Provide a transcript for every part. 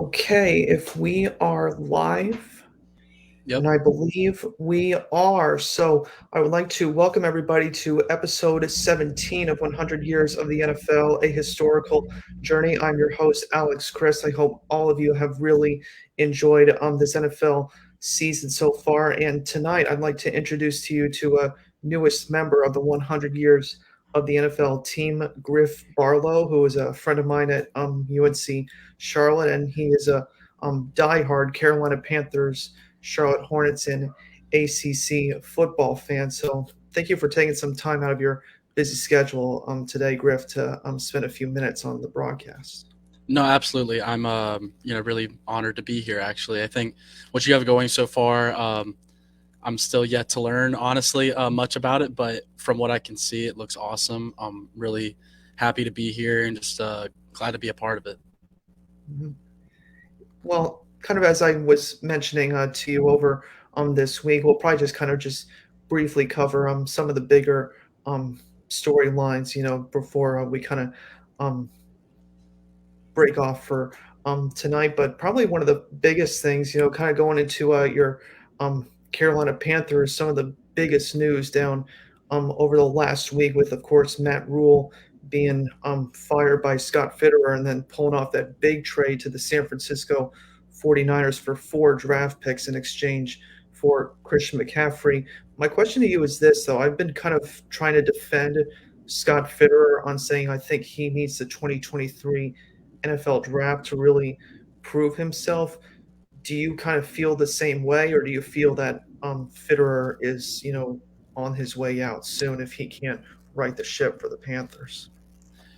Okay, if we are live, Yep. and I believe we are. So I would like to welcome everybody to episode 17 of 100 Years of the NFL, a historical journey. I'm your host, Alex Chris. I hope all of you have really enjoyed this NFL season so far. And tonight, I'd like to introduce to you to a newest member of the 100 Years of the NFL team, Griff Barlow, who is a friend of mine at UNC Charlotte, and he is a diehard Carolina Panthers, Charlotte Hornets, and ACC football fan. So thank you for taking some time out of your busy schedule today, Griff, to spend a few minutes on the broadcast. No, absolutely. I'm really honored to be here actually. I think what you have going so far, I'm still yet to learn honestly much about it, but from what I can see it looks awesome. I'm really happy to be here and just glad to be a part of it. Mhm. Well, kind of as I was mentioning to you over this week, we'll probably just briefly cover some of the bigger um, storylines, before we kind of um, break off for tonight. But probably one of the biggest things, kind of going into your Carolina Panthers, some of the biggest news down over the last week with, of course, Matt Rule being fired by Scott Fitterer and then pulling off that big trade to the San Francisco 49ers for four draft picks in exchange for Christian McCaffrey. My question to you is this, though. I've been kind of trying to defend Scott Fitterer on saying I think he needs the 2023 NFL draft to really prove himself. Do you kind of feel the same way, or do you feel that Fitterer is, on his way out soon if he can't right the ship for the Panthers?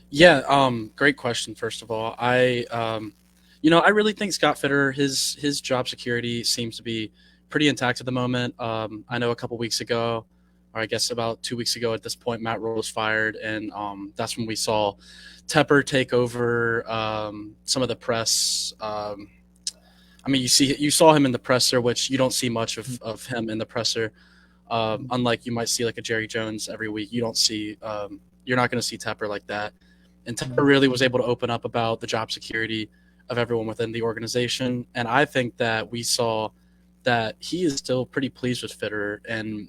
Yeah, great question first of all. I really think Scott Fitter his job security seems to be pretty intact at the moment. I know a couple weeks ago, or I guess about 2 weeks ago at this point, Matt Rule was fired, and that's when we saw Tepper take over some of the press. I mean, you saw him in the presser, which you don't see much of him in the presser. Unlike you might see like a Jerry Jones every week, you're not going to see Tepper like that. And Tepper really was able to open up about the job security of everyone within the organization. And I think that we saw that he is still pretty pleased with Fitterer. And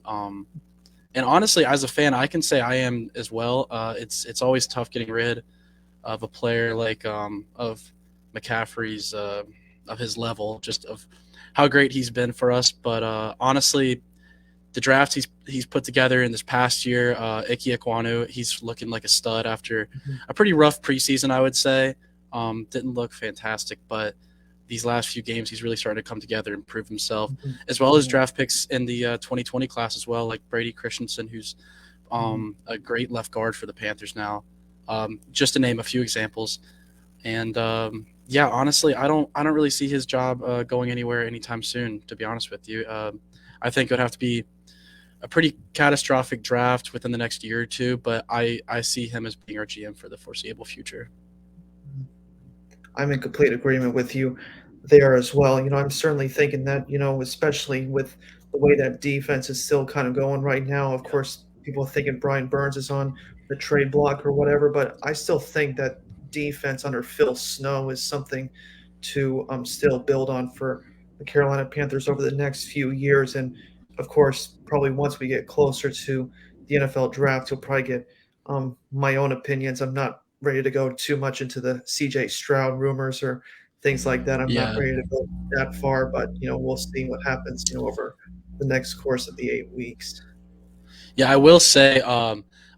honestly, as a fan, I can say I am as well. It's always tough getting rid of a player like of McCaffrey's of his level, just of how great he's been for us. But honestly, the drafts he's put together in this past year, Ike Ekwonu, he's looking like a stud after Mhm. a pretty rough preseason, I would say. Didn't look fantastic, but these last few games he's really starting to come together and prove himself, Mhm. as well as Yeah. draft picks in the 2020 class as well, like Brady Christensen, who's Mhm. a great left guard for the Panthers now. Just to name a few examples. And yeah, honestly, I don't really see his job going anywhere anytime soon. To be honest with you, I think it would have to be a pretty catastrophic draft within the next year or two. But I see him as being our GM for the foreseeable future. I'm in complete agreement with you there as well. I'm certainly thinking that, especially with the way that defense is still kind of going right now. Of Yep. course, people are thinking Brian Burns is on the trade block or whatever, but I still think that defense under Phil Snow is something to still build on for the Carolina Panthers over the next few years. And of course, probably once we get closer to the NFL draft, you'll probably get my own opinions. I'm not ready to go too much into the CJ Stroud rumors or things like that. I'm not Yeah, ready to go that far, but we'll see what happens, over the next course of the 8 weeks. yeah. I will say,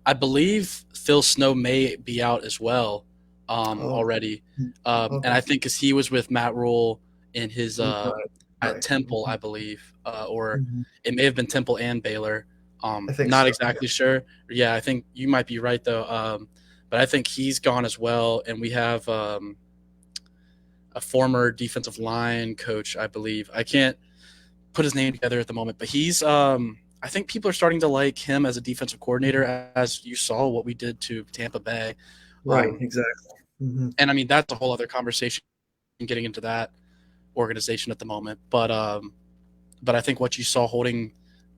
I believe Phil Snow may be out as well Oh, already, and okay. I think because he was with Matt Rule in his Right, at right. Temple, I believe, or Mhm. it may have been Temple and Baylor. I think Not so. Yeah. exactly sure. Yeah, I think you might be right though. But I think he's gone as well, and we have a former defensive line coach, I believe. I can't put his name together at the moment, but he's. I think people are starting to like him as a defensive coordinator, as you saw what we did to Tampa Bay. Right, Um, exactly. Hmm. and I mean that's a whole other conversation getting into that organization at the moment. But I think what you saw holding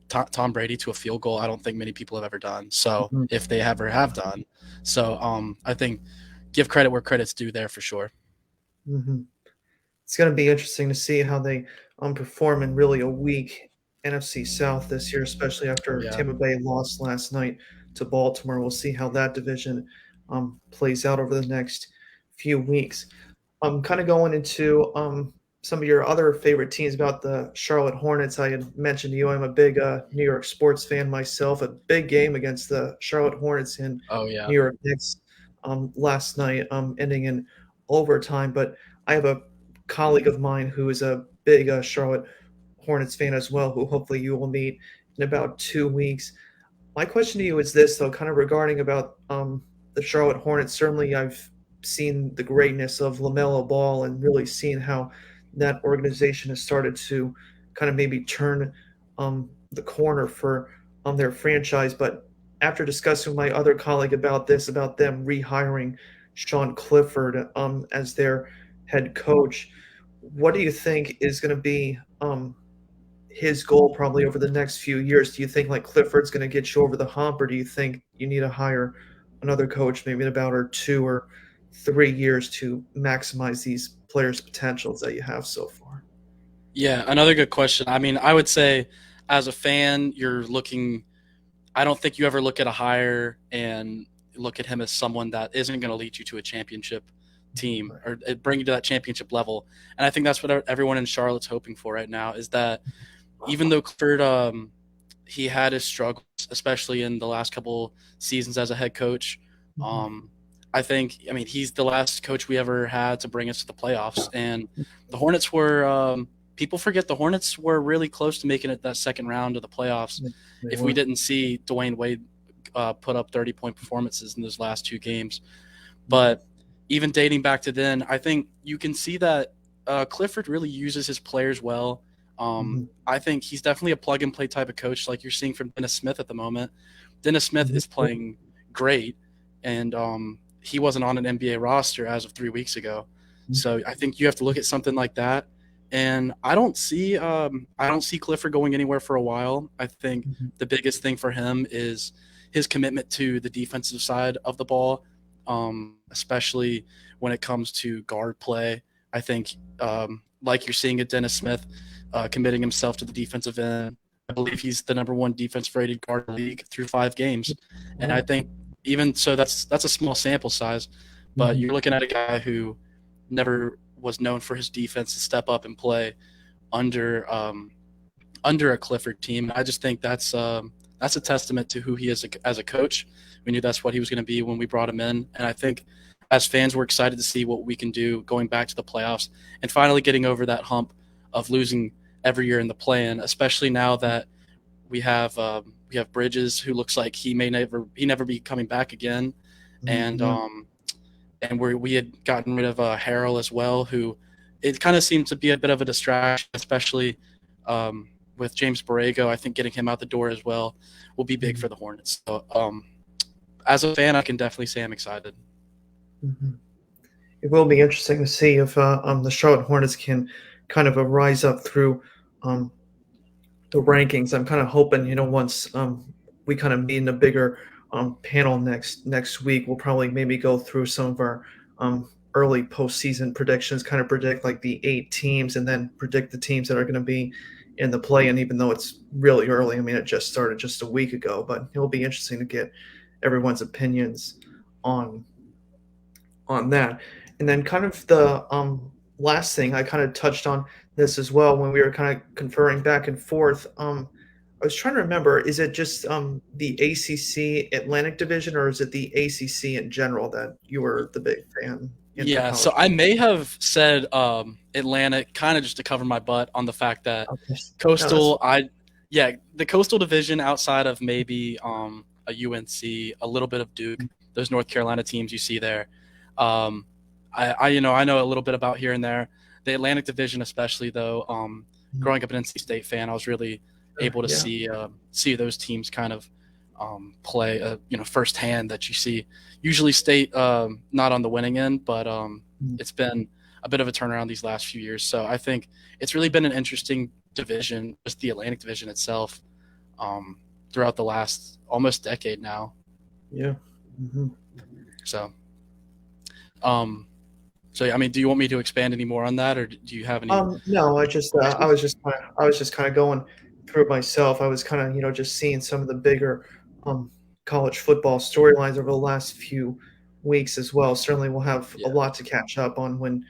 Tom Brady to a field goal, I don't think many people have ever done. So Hmm. if they ever have done, so I think give credit where credit's due there for sure. Hmm. It's going to be interesting to see how they perform in really a weak NFC South this year, especially Oh after yeah. Tampa Bay lost last night to Baltimore. We'll see how that division plays out over the next few weeks. Kind of going into some of your other favorite teams about the Charlotte Hornets. I had mentioned to you I'm a big New York sports fan myself. A big game against the Charlotte Hornets in Oh yeah. New York Knicks last night, ending in overtime. But I have a colleague of mine who is a big Charlotte Hornets fan as well, who hopefully you will meet in about 2 weeks. My question to you is this, though, kind of regarding about the Charlotte Hornets. Certainly, I've seen the greatness of LaMelo Ball and really seen how that organization has started to kind of maybe turn the corner for their franchise. But after discussing with my other colleague about this, about them rehiring Sean Clifford as their head coach, what do you think is going to be his goal probably over the next few years? Do you think like Clifford's going to get you over the hump, or do you think you need to hire another coach maybe in about or 2 or 3 years to maximize these players' potentials that you have so far? Yeah, another good question. I mean, I would say as a fan, you're looking. I don't think you ever look at a hire and look at him as someone that isn't going to lead you to a championship team Right. or bring you to that championship level. And I think that's what everyone in Charlotte's hoping for right now is that even though Clifford, he had his struggles, especially in the last couple seasons as a head coach. Mhm. Um, I think, I mean, he's the last coach we ever had to bring us to the playoffs, and the Hornets were. People forget the Hornets were really close to making it that second round of the playoffs They if we were. didn't see Dwayne Wade put up 30-point performances in those last two games. Mhm. But even dating back to then, I think you can see that Clifford really uses his players well. Mhm. I think he's definitely a plug and play type of coach, like you're seeing from Dennis Smith at the moment. Dennis Smith Mhm. is playing great, and he wasn't on an NBA roster as of 3 weeks ago. Mhm. So I think you have to look at something like that. And I don't see Clifford going anywhere for a while. I think Mhm. the biggest thing for him is his commitment to the defensive side of the ball, especially when it comes to guard play. I think, like you're seeing at Dennis Smith, committing himself to the defensive end. I believe he's the number one defense rated guard in the league through 5 games, and I Wow. think even so, that's a small sample size, but Mhm. you're looking at a guy who never was known for his defense to step up and play under under a Clifford team. I just think that's a testament to who he is as a coach. We knew that's what he was going to be when we brought him in, and I think as fans we're excited to see what we can do going back to the playoffs and finally getting over that hump of losing every year in the play-in, especially now that we have Bridges, who looks like he never be coming back again, and Mhm. we had gotten rid of Harrell as well, who it kind of seemed to be a bit of a distraction, especially with James Borrego. I think getting him out the door as well will be big Mhm. for the Hornets. So, as a fan, I can definitely say I'm excited. Mhm. It will be interesting to see if the Charlotte Hornets can kind of rise up through um, the rankings. I'm kind of hoping, once we kind of meet in a bigger panel next week, we'll probably maybe go through some of our early postseason predictions, kind of predict like the 8 teams, and then predict the teams that are going to be in the play. And even though it's really early, I mean, it just started just a week ago, but it'll be interesting to get everyone's opinions on that. And then kind of the last thing I kind of touched on this as well when we were kind of conferring back and forth. I was trying to remember, is it just the ACC Atlantic Division, or is it the ACC in general that you were the big fan in for Yeah, so college I football? may have said Atlantic kind of just to cover my butt on the fact that Okay. No, that's Coastal, yeah, the Coastal Division outside of maybe a UNC, a little bit of Duke, those North Carolina teams you see there. Um, I know a little bit about here and there. The Atlantic Division, especially though, fine. growing up an NC State fan, I was really able to Yeah. see those teams kind of play, firsthand. That you see usually State not on the winning end, but Mm. it's been a bit of a turnaround these last few years. So I think it's really been an interesting division, just the Atlantic Division itself, um, throughout the last almost decade now. Yeah. Hmm. So, um, So, I mean, do you want me to expand any more on that, or do you have any No, questions? I was just kinda going through it myself. I was kinda, just seeing some of the bigger, um, college football storylines over the last few weeks as well. Certainly, we'll have a Yeah. lot to catch up on when,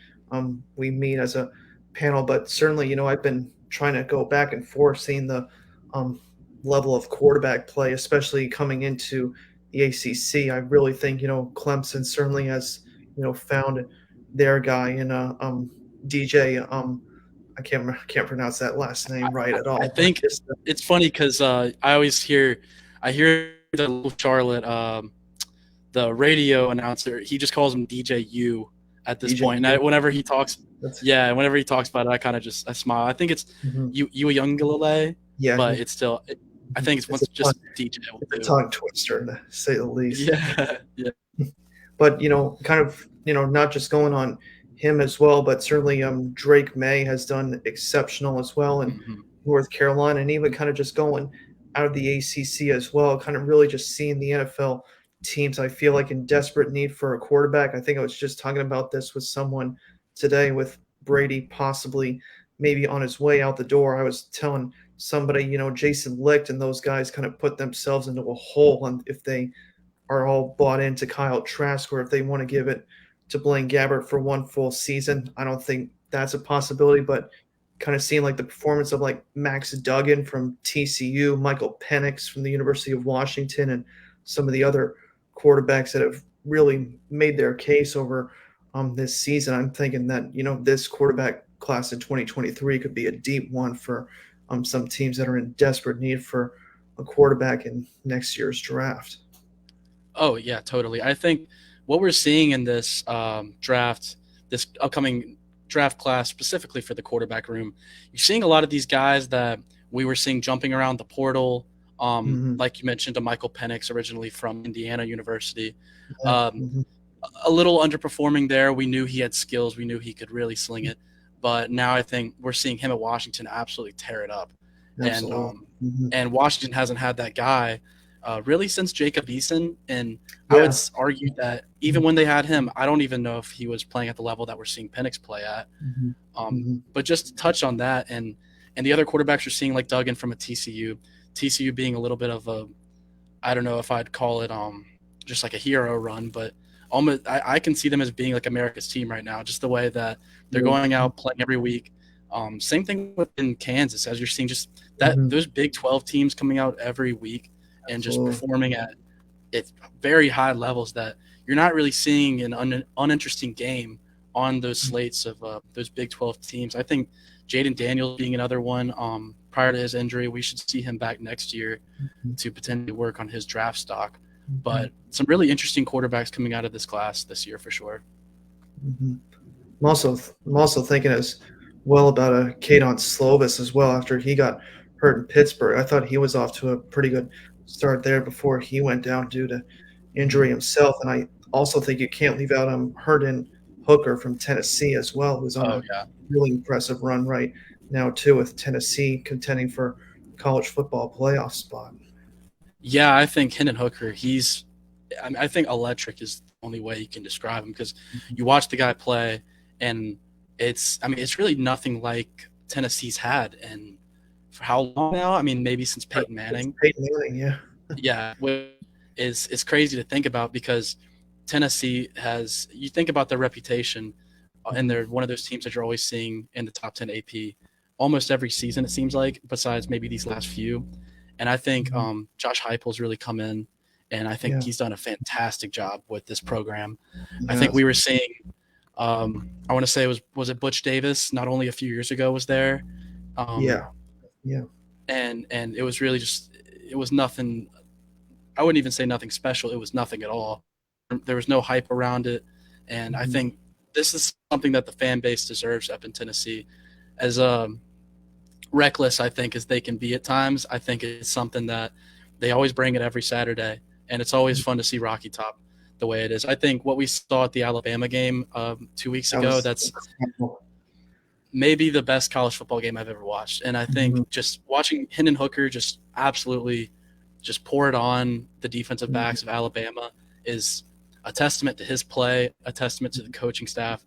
we meet as a panel, but certainly, I've been trying to go back and forth seeing the, um, level of quarterback play, especially coming into the ACC. I really think, Clemson certainly has, found their guy in, DJ. I can't pronounce that last name right at I all, but think it's funny because I hear the little Charlotte, the radio announcer, he just calls him DJ U at this point. And DJU. whenever he talks, That's yeah, whenever he talks about it, I kind of just I smile. I think it's mhm. you Uiagalelei, Yeah, but it's still I think it's it's once just DJ will a do. tongue twister to say the least. Yeah, yeah. But, kind of, not just going on him as well, but certainly, Drake May has done exceptional as well in Hmm. North Carolina, and even kind of just going out of the ACC as well, kind of really just seeing the NFL teams, I feel like, in desperate need for a quarterback. I think I was just talking about this with someone today with Brady possibly maybe on his way out the door. I was telling somebody, Jason Licht and those guys kind of put themselves into a hole, and if they are all bought into Kyle Trask, or if they want to give it to Blaine Gabbert for one full season. I don't think that's a possibility, but kind of seeing like the performance of like Max Duggan from TCU, Michael Penix from the University of Washington, and some of the other quarterbacks that have really made their case over this season. I'm thinking that this quarterback class in 2023 could be a deep one for some teams that are in desperate need for a quarterback in next year's draft. Oh yeah, totally. I think what we're seeing in this draft, this upcoming draft class, specifically for the quarterback room, you're seeing a lot of these guys that we were seeing jumping around the portal. Mhm. Like you mentioned, a Michael Penix, originally from Indiana University. Yeah. Um, Mhm. a little underperforming there. We knew he had skills. We knew he could really sling it. But now I think we're seeing him at Washington absolutely tear it up. And Absolutely. Mhm. Washington hasn't had that guy really since Jacob Eason. And I would Yeah. argue that even Mhm. when they had him, I don't even know if he was playing at the level that we're seeing Penix play at. Mhm. Mhm. But just to touch on that, and the other quarterbacks you're seeing like Duggan from a TCU, TCU being a little bit of a, I don't know if I'd call it just like a hero run, but almost I can see them as being like America's team right now, just the way that they're Yeah. going out playing every week. Same thing within Kansas, as you're seeing just that Mhm. those Big 12 teams coming out every week and just Absolutely. performing at very high levels that you're not really seeing an uninteresting game on those slates of those Big 12 teams. I think Jaden Daniels being another one. Prior to his injury, we should see him back next year Mhm. to potentially work on his draft stock. Mhm. But some really interesting quarterbacks coming out of this class this year for sure. Mhm. I'm also thinking as well about a Kadon Slovis as well after he got hurt in Pittsburgh. I thought he was off to a pretty good start there before he went down due to injury Mhm. himself. And I also think you can't leave out Herndon Hooker from Tennessee as well, who's on Oh a yeah, really impressive run right now too, with Tennessee contending for college football playoff spot. yeah. I think Hendon Hooker. I think electric is the only way you can describe him because Mhm. you watch the guy play, and it's really nothing like Tennessee's had. And for how long now? I mean, maybe since Right, Peyton it's Manning. Peyton Manning, yeah. Yeah, which is crazy to think about because Tennessee has. You think about their reputation, and Mhm. they're one of those teams that you're always seeing in the top 10 AP almost every season. It seems like, besides maybe these last few. And I think Mhm. Josh Heupel's really come in, and I think Yeah, he's done a fantastic job with this program. I think yes. we were seeing. I want to say was it Butch Davis? Not only a few years ago was there, um, Yeah, yeah. and it was really just it was nothing. I wouldn't even say nothing special. It was nothing at all. There was no hype around it, and I Mhm. think this is something that the fan base deserves up in Tennessee. As reckless I think as they can be at times, I think it's something that they always bring it every Saturday, and it's always fun to see Rocky Top the way it is. I think what we saw at the Alabama game 2 weeks That ago, was that's incredible. maybe the best college football game I've ever watched. And I think Mhm. just watching Hendon Hooker just absolutely just pour it on the defensive Mhm. backs of Alabama is a testament to his play, a testament to the coaching staff,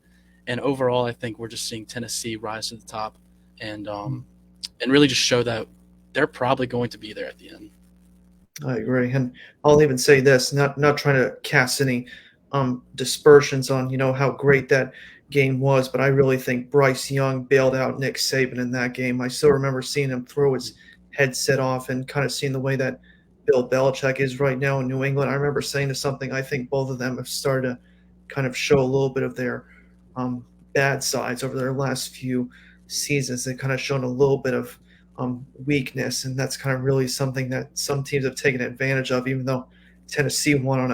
And overall, I think we're just seeing Tennessee rise to the top and Mm. um, and really just show that they're probably going to be there at the end. I agree, and I'll even say this, not trying to cast any dispersions on how great that game was, but I really think Bryce Young bailed out Nick Saban in that game. I still remember seeing him throw his headset off and kind of seeing the way that Bill Belichick is right now in New England. I remember saying to something, I think both of them have started to kind of show a little bit of their um, bad sides over their last few seasons. They've kind of shown a little bit of weakness, and that's kind of really something that some teams have taken advantage of. Even though Tennessee won on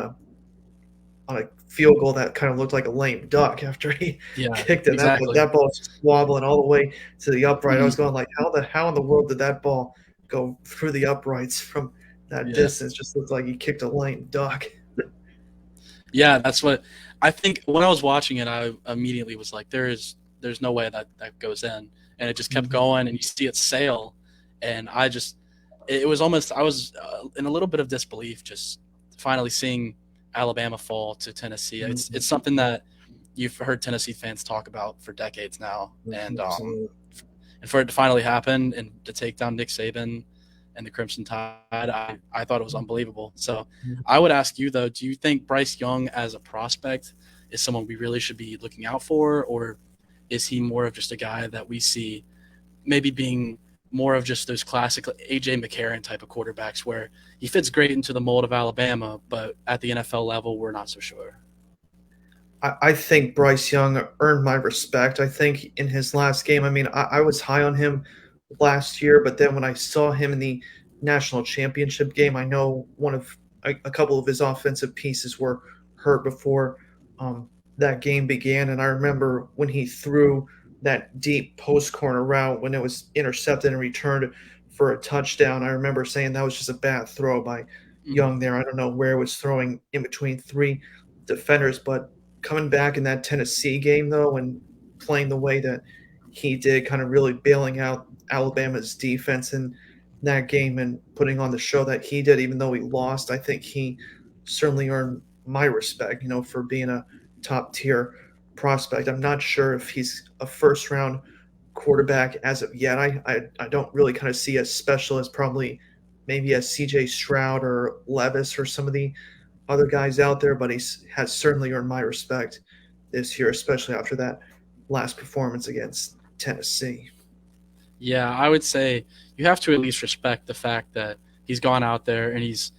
a field goal that kind of looked like a lame duck after he Yeah, kicked it. exactly. That ball was just wobbling all the way to the upright. I was Mhm. going like, how in the world did that ball go through the uprights from that Yeah. distance? Just looked like he kicked a lame duck. Yeah, that's what I think. When I was watching it, I immediately was like, there's no way that that goes in, and it just kept Mhm. going, and you see it sail, and it was almost I was in a little bit of disbelief just finally seeing Alabama fall to Tennessee. It's Mhm. something that you've heard Tennessee fans talk about for decades now, Absolutely. and for it to finally happen and to take down Nick Saban and the Crimson Tide, I thought it was unbelievable. So I would ask you though, do you think Bryce Young as a prospect is someone we really should be looking out for, or is he more of just a guy that we see maybe being more of just those classic AJ McCarron type of quarterbacks where he fits great into the mold of Alabama, but at the NFL level, we're not so sure. I think Bryce Young earned my respect. I think in his last game, I mean, I was high on him last year, but then when I saw him in the national championship game, I know a couple of his offensive pieces were hurt before um, that game began, and I remember when he threw that deep post corner route when it was intercepted and returned for a touchdown. I remember saying that was just a bad throw by Mm-hmm. Young there. I don't know where it was throwing in between three defenders, but coming back in that Tennessee game though and playing the way that he did, kind of really bailing out Alabama's defense in that game and putting on the show that he did, even though he lost, I think he certainly earned my respect, for being a top tier prospect. I'm not sure if he's a first round quarterback as of yet. I don't really kind of see as special as probably maybe a CJ Stroud or Levis or some of the other guys out there, but he has certainly earned my respect this year, especially after that last performance against Tennessee. Yeah, I would say you have to at least respect the fact that he's gone out there and he's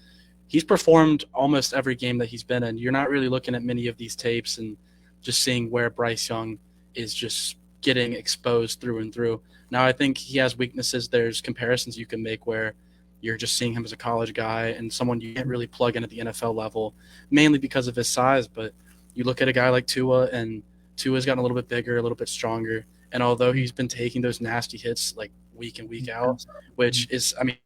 performed almost every game that he's been in. You're not really looking at many of these tapes and just seeing where Bryce Young is just getting exposed through and through. Now, I think he has weaknesses. There's comparisons you can make where you're just seeing him as a college guy and someone you can't really plug in at the NFL level, mainly because of his size. But you look at a guy like Tua, and Tua's gotten a little bit bigger, a little bit stronger. And although he's been taking those nasty hits like week in, week out, which is, I mean,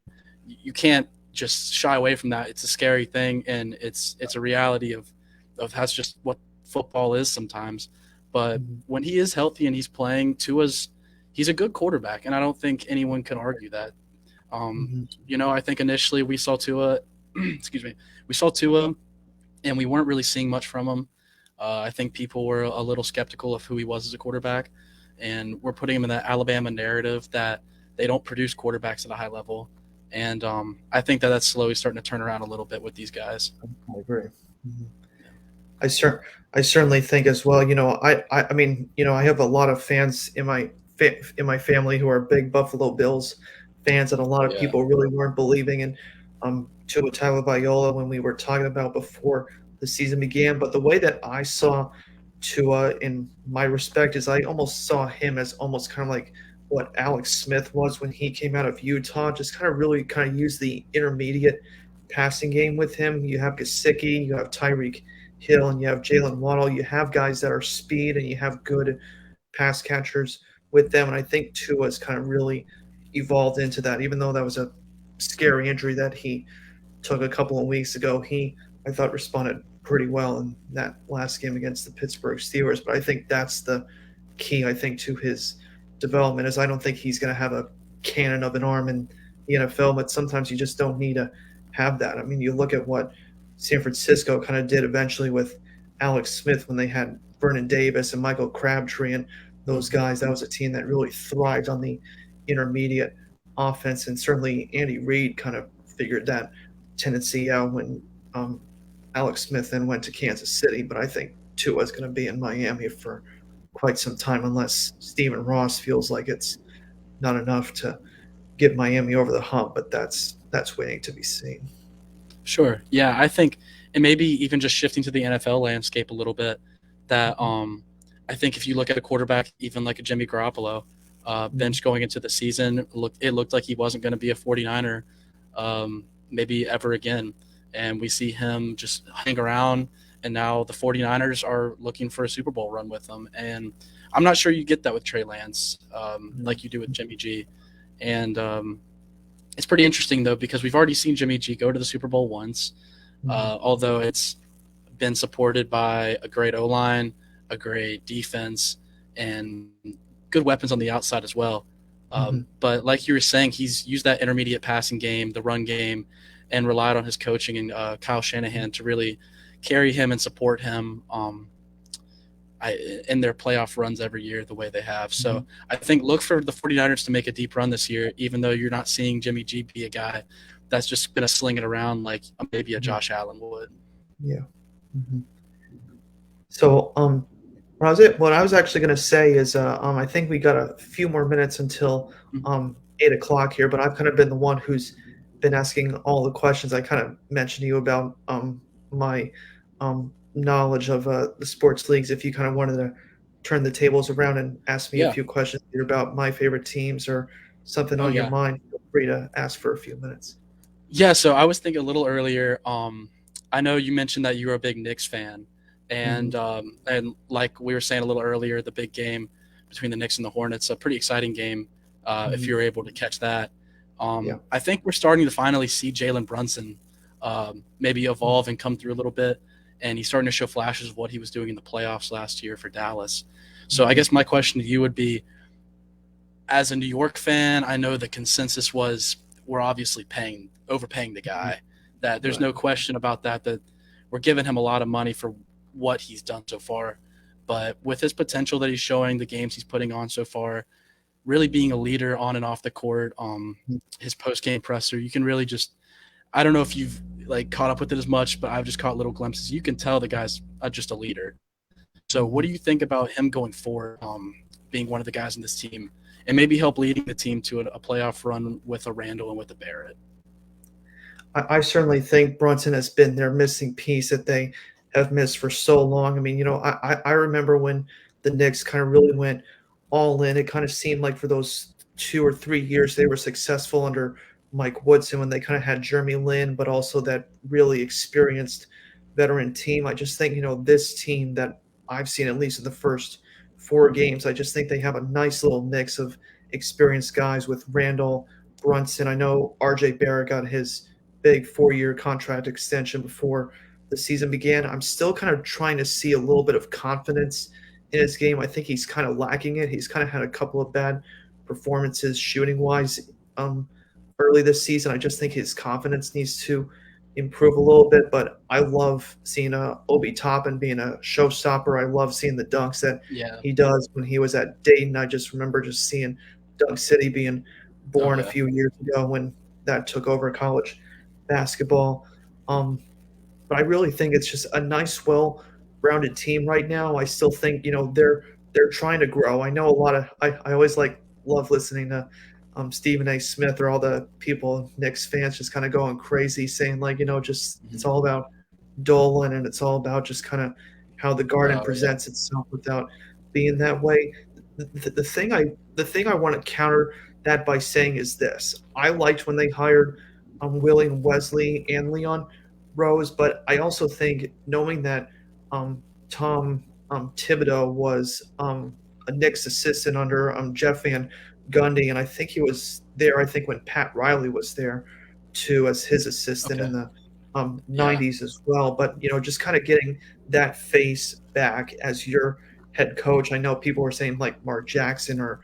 you can't just shy away from that. It's a scary thing, and it's a reality of that's just what football is sometimes. But when he is healthy and he's playing, Tua's he's a good quarterback, and I don't think anyone can argue that. Um, I think initially we saw Tua, excuse me, we saw Tua, and we weren't really seeing much from him. I think people were a little skeptical of who he was as a quarterback, and we're putting him in that Alabama narrative that they don't produce quarterbacks at a high level. And I think that that's slowly starting to turn around a little bit with these guys. I agree. Mhm. I cer I certainly think as well. I mean, I have a lot of fans in my family who are big Buffalo Bills fans, and a lot of Yeah. people really weren't believing in Tua Tagovailoa when we were talking about before the season began. But the way that I saw Tua, in my respect, is I almost saw him as almost kind of like what Alex Smith was when he came out of Utah. Just kind of really kind of use the intermediate passing game with him. You have Gesicki, you have Tyreek Hill, and you have Jalen Waddle. You have guys that are speed, and you have good pass catchers with them. And I think Tua has kind of really evolved into that. Even though that was a scary injury that he took a couple of weeks ago, I thought responded pretty well in that last game against the Pittsburgh Steelers. But I think that's the key. I think to his development is I don't think he's going to have a cannon of an arm in the NFL, but sometimes you just don't need to have that. I mean, you look at what San Francisco kind of did eventually with Alex Smith when they had Vernon Davis and Michael Crabtree and those Mhm. guys. That was a team that really thrived on the intermediate offense, and certainly Andy Reid kind of figured that tendency out when um, Alex Smith then went to Kansas City. But I think Tua is going to be in Miami for quite some time unless Stephen Ross feels like it's not enough to get Miami over the hump. But that's waiting to be seen. Sure. Yeah, I think, and maybe even just shifting to the NFL landscape a little bit, that Mhm. I think if you look at a quarterback, even like a Jimmy Garoppolo, Mhm. bench going into the season, it looked like he wasn't going to be a 49er maybe ever again. And we see him just hang around, and now the 49ers are looking for a Super Bowl run with him. And I'm not sure you get that with Trey Lance like you do with Jimmy G. And it's pretty interesting though because we've already seen Jimmy G go to the Super Bowl once, Mhm. although it's been supported by a great O line, a great defense, and good weapons on the outside as well. Mhm. But like you were saying, he's used that intermediate passing game, the run game, and relied on his coaching and Kyle Shanahan to really carry him and support him. In their playoff runs every year the way they have. So Mhm. I think look for the 49ers to make a deep run this year, even though you're not seeing Jimmy G be a guy that's just going to sling it around like maybe a Mhm. Josh Allen would. Yeah. Mhm. So, what I was actually going to say is, I think we got a few more minutes until Mhm. 8 o'clock here, but I've kind of been the one who's been asking all the questions. I kind of mentioned to you about my knowledge of the sports leagues. If you kind of wanted to turn the tables around and ask me a Yeah. few questions either about my favorite teams or something Oh, on your yeah. mind, feel free to ask for a few minutes. Yeah. So I was thinking a little earlier. I know you mentioned that you're a big Knicks fan, Hmm. and like we were saying a little earlier, the big game between the Knicks and the Hornets, a pretty exciting game. If Hmm. you were able to catch that, Yeah. I think we're starting to finally see Jalen Brunson maybe evolve and come through a little bit, and he's starting to show flashes of what he was doing in the playoffs last year for Dallas. So I Hmm. guess my question to you would be, as a New York fan, I know the consensus was we're obviously paying overpaying the Hmm. guy. That there's Right. no question about that. That we're giving him a lot of money for what he's done so far. But with his potential that he's showing, the games he's putting on so far, really being a leader on and off the court, his post game presser, you can really just I don't know if you've like caught up with it as much, but I've just caught little glimpses. You can tell the guy's just a leader. So, what Hmm. do you think about him going forward, being one of the guys in this team, and maybe help leading the team to a playoff run with a Randall and with a Barrett? I certainly think Brunson has been their missing piece that they have missed for so long. I mean, I remember when the Knicks kind of really went all in. It kind of seemed like for those 2 or 3 years they were successful under Mike Woodson when they kind of had Jeremy Lin, but also that really experienced veteran team. I just think, this team that I've seen, at least in the first 4 games, I just think they have a nice little mix of experienced guys with Randall, Brunson. I know RJ Barrett got his big 4-year contract extension before the season began. I'm still kind of trying to see a little bit of confidence in his game. I think he's kind of lacking it. He's kind of had a couple of bad performances shooting wise early this season. I just think his confidence needs to improve a little bit. But I love seeing Obi Toppin being a showstopper. I love seeing the dunks that Yeah. he does when he was at Dayton. I just remember just seeing Dunk City being Oh born a yeah. few years ago when that took over college basketball. Um, but I really think it's just a nice, well-rounded team right now. I still think they're trying to grow. I know a lot of I always love listening to Stephen A. Smith or all the people Knicks fans just kind of going crazy saying like just it's Mhm. all about Dolan and it's all about just kind of how the Garden Oh yeah. presents itself without being that way. The thing I want to counter that by saying is this: I liked when they hired William Wesley and Leon Rose, but I also think knowing that Tom Thibodeau was a Knicks assistant under Jeff Van Gundy, and I think he was there. I think when Pat Riley was there too as his assistant Okay. in the Yeah. 90s as well. But just kind of getting that face back as your head coach. I know people were saying like Mark Jackson or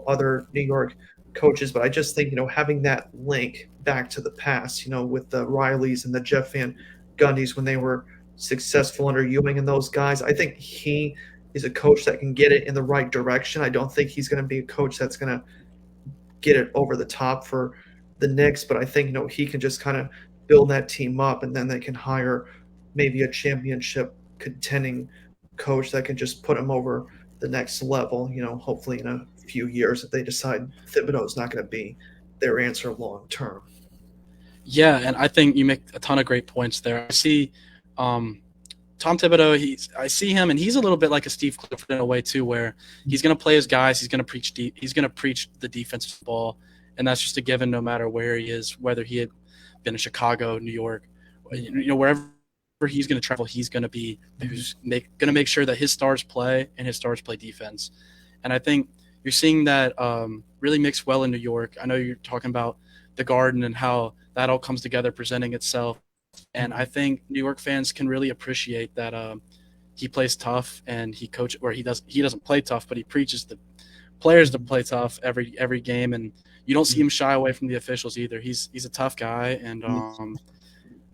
other New York coaches, but I just think having that link back to the past, with the Rileys and the Jeff Van Gundys when they were successful under Ewing and those guys. I think he is a coach that can get it in the right direction. I don't think he's going to be a coach that's going to get it over the top for the Knicks, but I think he can just kind of build that team up, and then they can hire maybe a championship contending coach that can just put them over the next level. Hopefully in a few years if they decide Thibodeau is not going to be their answer long term. Yeah, and I think you make a ton of great points there. I see um, Tom Thibodeau. I see him, and he's a little bit like a Steve Clifford in a way too, where he's going to play his guys. He's going to preach he's going to preach the defensive ball, and that's just a given, no matter where he is, whether he had been in Chicago, New York, wherever he's going to travel, he's going to be who's going to make sure that his stars play and his stars play defense. And I think you're seeing that really mix well in New York. I know you're talking about the Garden and how that all comes together, presenting itself. And I think New York fans can really appreciate that he plays tough and he doesn't play tough, but he preaches the players to play tough every game, and you don't see him shy away from the officials either. He's a tough guy, and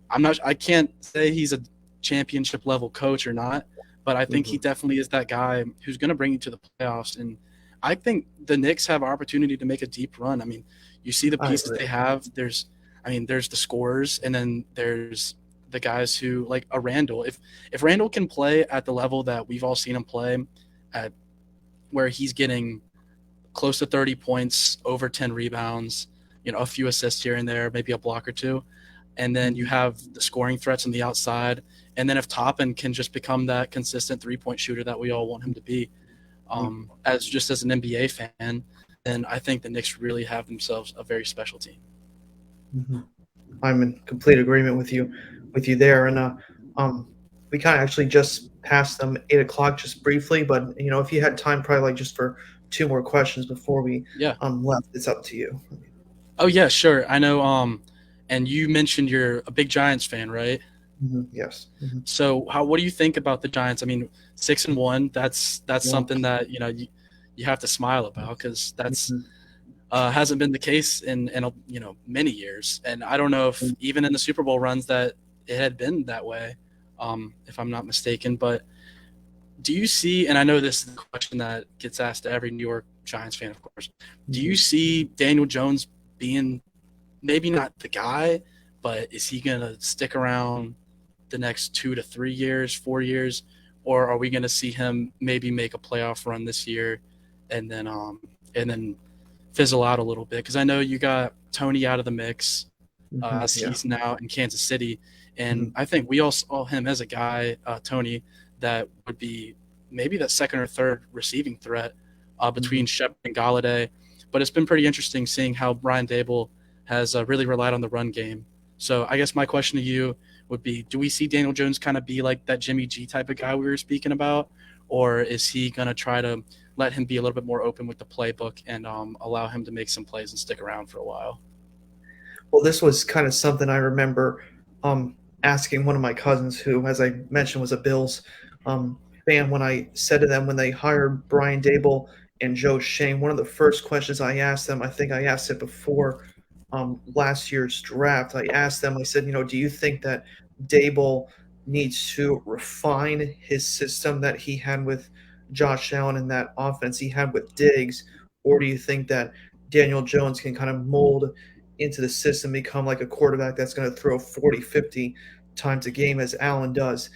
I can't say he's a championship level coach or not, but I think he definitely is that guy who's going to bring you to the playoffs. And I think the Knicks have opportunity to make a deep run. I mean, you see the pieces they have. There's the scorers, and then there's the guys who, like a Randall. If Randall can play at the level that we've all seen him play at, where he's getting close to 30 points, over 10 rebounds, a few assists here and there, maybe a block or two, and then you have the scoring threats on the outside, and then if Toppin can just become that consistent 3-point shooter that we all want him to be, as an NBA fan, then I think the Knicks really have themselves a very special team. Mm-hmm. I'm in complete agreement with you there, and we kind of actually just passed them 8 o'clock just briefly, but if you had time, probably like just for two more questions before we left, it's up to you. Oh yeah, sure. I know. And you mentioned you're a big Giants fan, right? Mm-hmm. Yes. Mm-hmm. So what do you think about the Giants? I mean, 6-1. That's something that you have to smile about, because that's hasn't been the case in many years. And I don't know if even in the Super Bowl runs that it had been that way, if I'm not mistaken. But do you see? And I know this is the question that gets asked to every New York Giants fan, of course. Do you see Daniel Jones being maybe not the guy, but is he going to stick around the next 2 to 3 years, 4 years, or are we going to see him maybe make a playoff run this year and then fizzle out a little bit? Because I know you got Tony out of the mix, he's now in Kansas City, and I think we all saw him as a guy, Tony, that would be maybe that second or third receiving threat between Shepard and Galladay. But it's been pretty interesting seeing how Brian Dable has really relied on the run game. So I guess my question to you would be, do we see Daniel Jones kind of be like that Jimmy G type of guy we were speaking about, or is he going to try to let him be a little bit more open with the playbook and allow him to make some plays and stick around for a while? Well, this was kind of something I remember asking one of my cousins, who, as I mentioned, was a Bills fan, when I said to them when they hired Brian Dable and Joe Shane, one of the first questions I asked them, I think I asked it before last year's draft, I asked them, I said, do you think that Dable needs to refine his system that he had with Josh Allen and that offense he had with Diggs, or do you think that Daniel Jones can kind of mold into the system, become like a quarterback that's going to throw 40, 50 times a game as Allen does?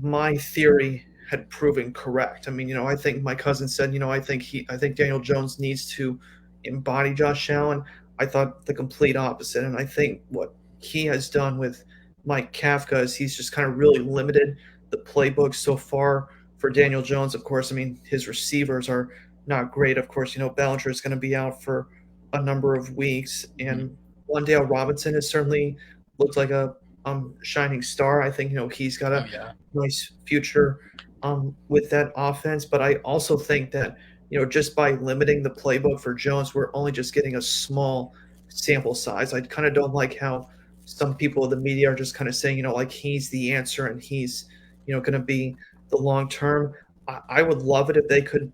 My theory had proven correct. I mean, I think my cousin said, I think Daniel Jones needs to embody Josh Allen. I thought the complete opposite. And I think what he has done with Mike Kafka is he's just kind of really limited the playbook so far for Daniel Jones. Of course, I mean, his receivers are not great. Of course, Bellinger is going to be out for a number of weeks. And Wan'Dale Robinson has certainly looked like a shining star. I think, he's got a nice future with that offense. But I also think that, just by limiting the playbook for Jones, we're only just getting a small sample size. I kind of don't like how some people in the media are just kind of saying, like he's the answer and he's, going to be the long term. I would love it if they could,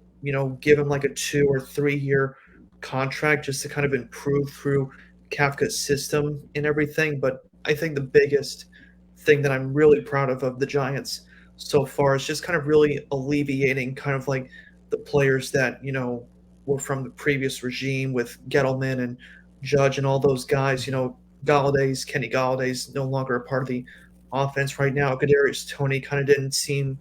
give him like a 2 or 3 year contract just to kind of improve through Kafka's system and everything. But I think the biggest thing that I'm really proud of the Giants so far is just kind of really alleviating kind of like the players that, were from the previous regime with Gettleman and Judge and all those guys. Kenny Galladay's no longer a part of the offense right now. Kadarius Toney kind of didn't seem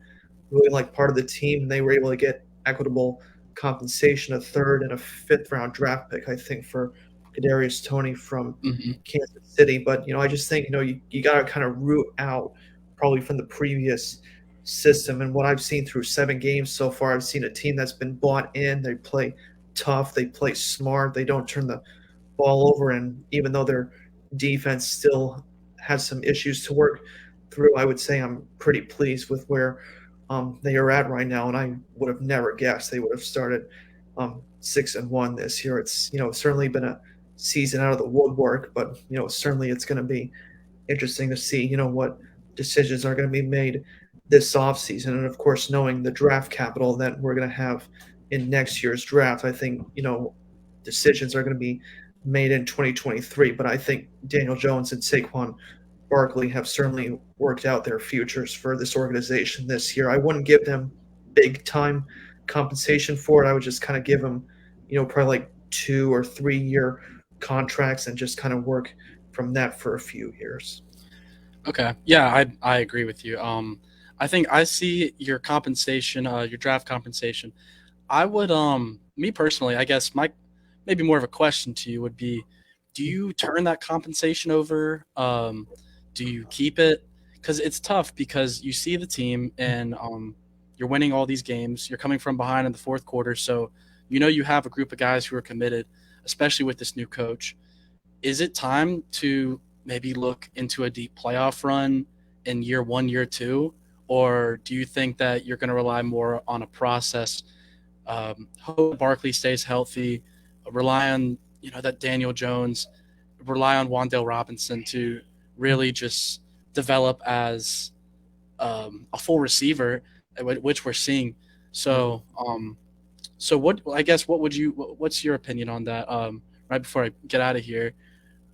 really like part of the team, and they were able to get equitable compensation, a third and a fifth round draft pick, I think, for Kadarius Toney from Hmm. Kansas City. But I just think you got to kind of root out probably from the previous system. And what I've seen through 7 games so far, I've seen a team that's been bought in. They play tough, they play smart, they don't turn the ball over. And even though their defense still has some issues to work through, I would say I'm pretty pleased with where they are at right now. And I would have never guessed they would have started 6-1 this year. It's certainly been a season out of the woodwork, but certainly it's going to be interesting to see what decisions are going to be made this offseason. And of course, knowing the draft capital that we're going to have in next year's draft, I think decisions are going to be made in 2023. But I think Daniel Jones and Saquon Barkley have certainly worked out their futures for this organization this year. I wouldn't give them big time compensation for it. I would just kind of give them, probably like 2 or 3 year contracts and just kind of work from that for a few years. Okay. Yeah, I agree with you. I think I see your compensation, your draft compensation. I would, me personally, I guess my maybe more of a question to you would be, do you turn that compensation over? Do you keep it? Because it's tough because you see the team and you're winning all these games. You're coming from behind in the fourth quarter, so you have a group of guys who are committed, especially with this new coach. Is it time to maybe look into a deep playoff run in year one, year two? Or do you think that you're going to rely more on a process? Hope Barkley stays healthy, rely on, that Daniel Jones, rely on Wandale Robinson to really just develop as a full receiver, which we're seeing. So, what I guess what's your opinion on that? Right before I get out of here,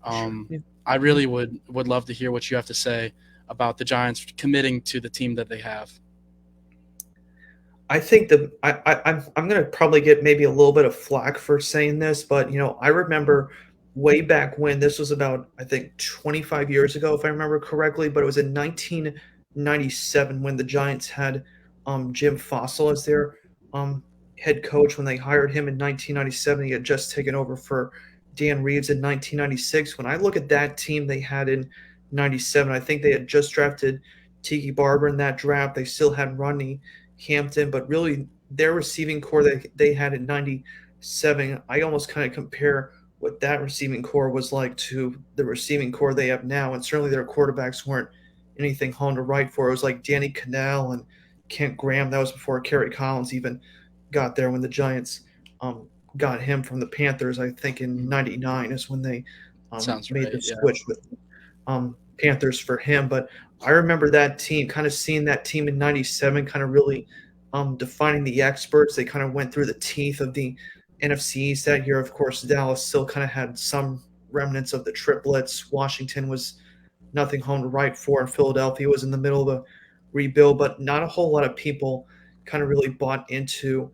Sure. um, Yeah. I really would love to hear what you have to say about the Giants committing to the team that they have. I think I'm going to probably get maybe a little bit of flack for saying this, but I remember way back when this was about I think 25 years ago, if I remember correctly, but it was in 1997 when the Giants had Jim Fossil as their um, head coach when they hired him in 1997. He had just taken over for Dan Reeves in 1996. When I look at that team they had in 97, I think they had just drafted Tiki Barber in that draft. They still had Rodney Hampton, but really their receiving core that they had in 97, I almost kind of compare what that receiving core was like to the receiving core they have now. And certainly their quarterbacks weren't anything home to write for. It was like Danny Cannell and Kent Graham. That was before Kerry Collins even got there when the Giants um, got him from the Panthers. I think in Mhm. '99 is when they Sounds made the right. Yeah. switch with Panthers for him. But I remember that team, kind of seeing that team in '97, kind of really defining the experts. They kind of went through the teeth of the NFC East that year. Of course, Dallas still kind of had some remnants of the triplets. Washington was nothing home to write for, and Philadelphia was in the middle of a rebuild, but not a whole lot of people kind of really bought into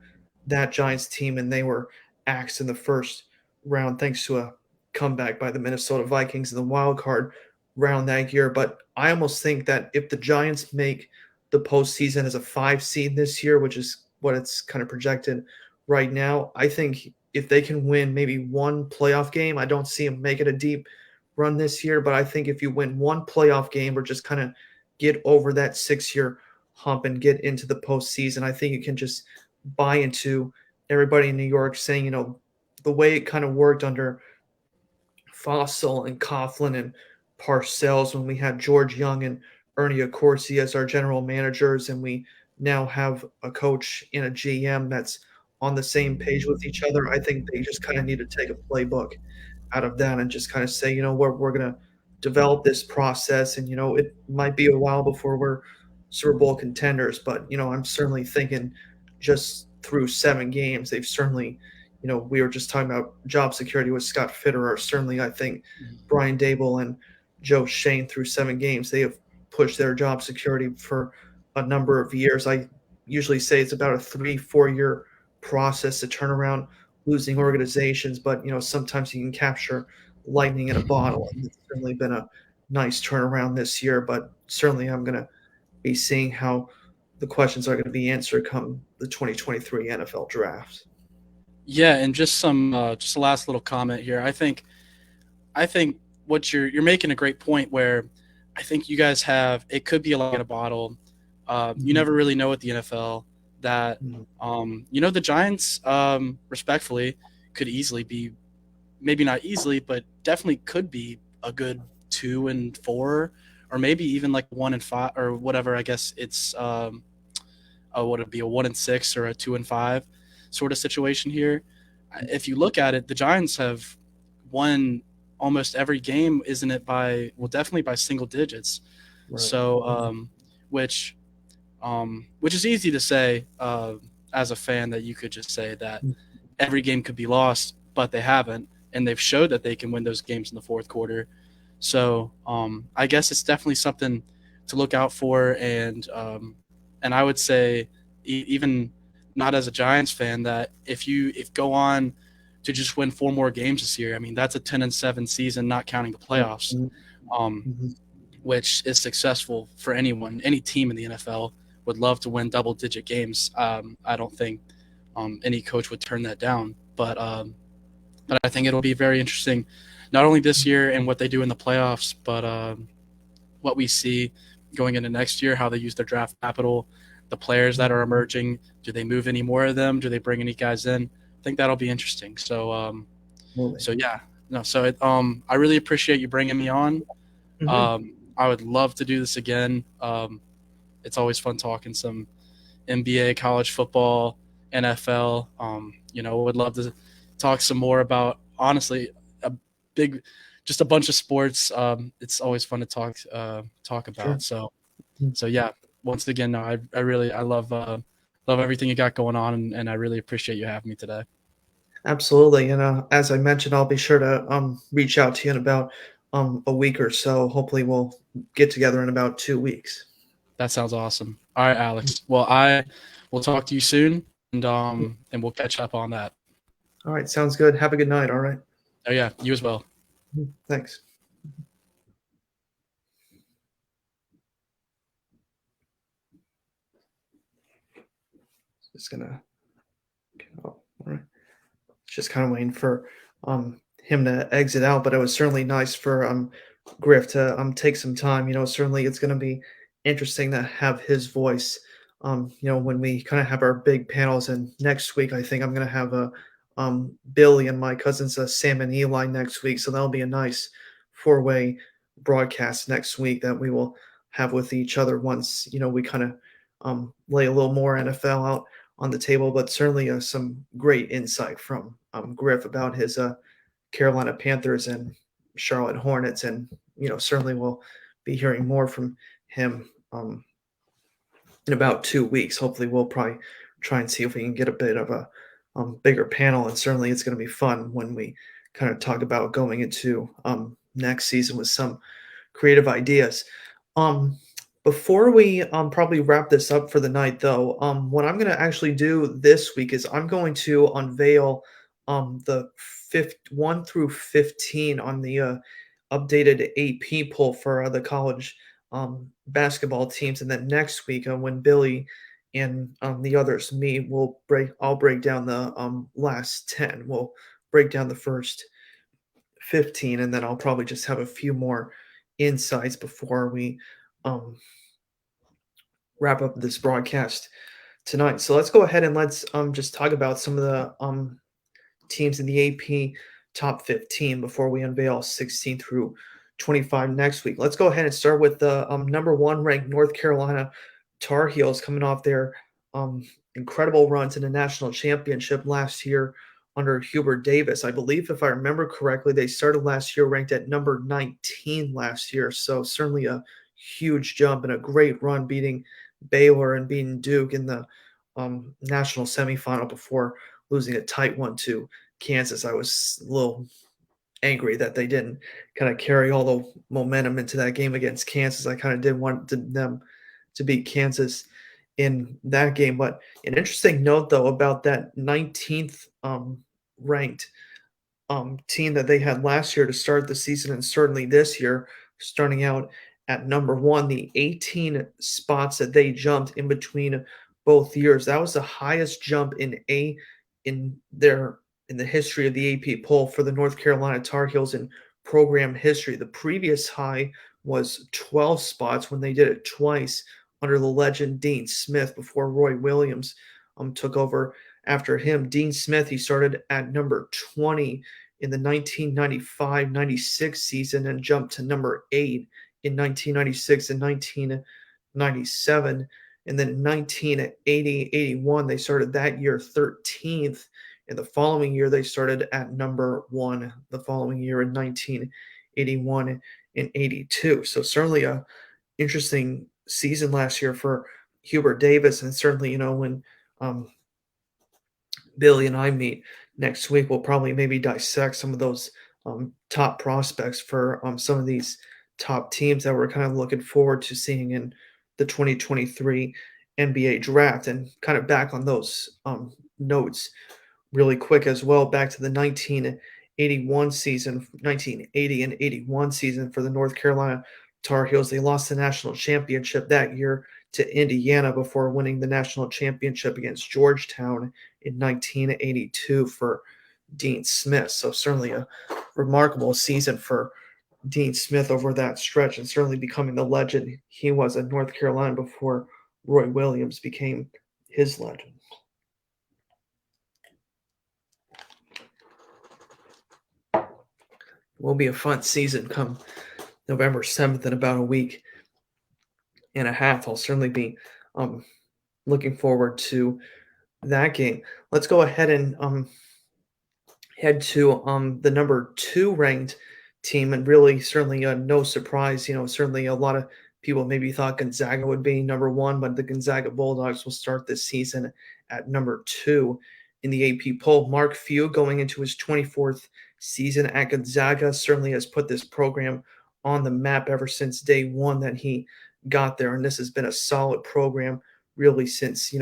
that Giants team, and they were axed in the first round thanks to a comeback by the Minnesota Vikings in the wild card round that year. But I almost think that if the Giants make the postseason as a 5 seed this year, which is what it's kind of projected right now, I think if they can win maybe one playoff game, I don't see them making a deep run this year, but I think if you win one playoff game or just kind of get over that 6 year hump and get into the postseason, I think you can just buy into everybody in New York saying, the way it kind of worked under Fossil and Coughlin and Parcells when we had George Young and Ernie Accorsi as our general managers, and we now have a coach and a GM that's on the same page with each other. I think they just kind of need to take a playbook out of that and just kind of say, we're going to develop this process. And, it might be a while before we're Super Bowl contenders, but, I'm certainly thinking just through 7 games, they've certainly, we were just talking about job security with Scott Fitterer. Certainly, I think Mhm. Brian Dable and Joe Shane through 7 games, they have push their job security for a number of years. I usually say it's about a 3-4 year process to turn around losing organizations, but sometimes you can capture lightning in a bottle, and it's certainly been a nice turnaround this year. But certainly, I'm going to be seeing how the questions are going to be answered come the 2023 NFL draft. Yeah, and just a last little comment here. I think what you're making a great point where I think you guys have it could be a lot in a bottle. You Mhm. never really know with the NFL that Mhm. the Giants respectfully could easily be, maybe not easily, but definitely could be a good 2-4, or maybe even like 1-5 or whatever. I guess it's would it be a 1-6 or a 2-5 sort of situation here? If you look at it, the Giants have won almost every game, isn't it? By, well, definitely by single digits. Right. So, which is easy to say as a fan, that you could just say that Mhm. every game could be lost, but they haven't, and they've showed that they can win those games in the fourth quarter. So I guess it's definitely something to look out for, and I would say even not as a Giants fan, that if go on to just win 4 more games this year, I mean that's a 10-7 season, not counting the Right. playoffs, Mhm. um, Mhm. which is successful for anyone. Any team in the NFL would love to win double-digit games. I don't think any coach would turn that down, but I think it'll be very interesting, not only this year and what they do in the playoffs, but what we see going into next year, how they use their draft capital, the players that Mhm. are emerging. Do they move any more of them? Do they bring any guys in? I think that'll be interesting. So Absolutely. yeah, no. So I really appreciate you bringing me on. Mhm. I would love to do this again. It's always fun talking some NBA, college football, NFL. Would love to talk some more about, honestly, a big, just a bunch of sports. It's always fun to talk Sure. about. So Mhm. so yeah. Once again, no, I really I love everything you got going on, and I really appreciate you having me today. Absolutely, and, as I mentioned, I'll be sure to, reach out to you in about, a week or so. Hopefully, we'll get together in about 2 weeks. That sounds awesome. All right, Alex. Well, I will talk to you soon, and we'll catch up on that. Alright, sounds good. Have a good night, alright? Oh yeah, you as well. Thanks. Just gonna oh, alright. Just kinda waiting for, him to exit out, but it was certainly nice for, Griff to, take some time. Certainly it's gonna be interesting to have his voice, when we kinda have our big panels, and next week, I think I'm gonna have, Billy and my cousins, Sam and Eli next week, so that'll be a nice four-way broadcast next week that we will have with each other once, we kinda, lay a little more NFL out on the table, but certainly some great insight from Griff about his Carolina Panthers and Charlotte Hornets, and certainly we'll be hearing more from him in about 2 weeks. Hopefully, we'll probably try and see if we can get a bit of a bigger panel, and certainly it's going to be fun when we kind of talk about going into next season with some creative ideas. Um, Before we probably wrap this up for the night, though, what I'm going to actually do this week is I'm going to unveil the 1 through 15 on the updated AP poll for the college basketball teams, and then next week when Billy and the others meet, I'll break down the last 10. We'll break down the first 15, and then I'll probably just have a few more insights before we um, wrap up this broadcast tonight. So let's go ahead and let's just talk about some of the teams in the AP top 15 before we unveil 16 through 25 next week. Let's go ahead and start with the number one ranked North Carolina Tar Heels, coming off their um, incredible run to the national championship last year under Hubert Davis. I believe, if I remember correctly, they started last year ranked at number 19 last year. So certainly a huge jump and a great run, beating Baylor and beating Duke in the national semifinal before losing a tight one to Kansas. I was a little angry that they didn't kind of carry all the momentum into that game against Kansas. I kind of did want them to beat Kansas in that game. But an interesting note, though, about that 19th ranked team that they had last year to start the season, and certainly this year, starting out at number one, the 18 spots that they jumped in between both years. That was the highest jump in their in the history of the AP poll for the North Carolina Tar Heels in program history. The previous high was 12 spots when they did it twice under the legend Dean Smith before Roy Williams took over after him. Dean Smith, he started at number 20 in the 1995-96 season and jumped to number 8 in 1996 and 1997. And then in 1980-81, they started that year 13th. And the following year, they started at number 1 the following year in 1981 and 82. So certainly a interesting season last year for Hubert Davis. And certainly, when um, Billy and I meet next week, we'll probably maybe dissect some of those top prospects for some of these top teams that we're kind of looking forward to seeing in the 2023 NBA draft. And kind of back on those notes really quick as well, back to the 1981 season, 1980 and 81 season for the North Carolina Tar Heels. They lost the national championship that year to Indiana before winning the national championship against Georgetown in 1982 for Dean Smith. So certainly a remarkable season for Dean Smith over that stretch, and certainly becoming the legend he was at North Carolina before Roy Williams became his legend. Will be a fun season come November 7th in about a week and a half. I'll certainly be looking forward to that game. Let's go ahead and head to the number 2 ranked team, and really certainly no surprise. Certainly a lot of people maybe thought Gonzaga would be number 1, but the Gonzaga Bulldogs will start this season at number 2 in the AP poll. Mark Few, going into his 24th season at Gonzaga, certainly has put this program on the map ever since day one that he got there, and this has been a solid program really since,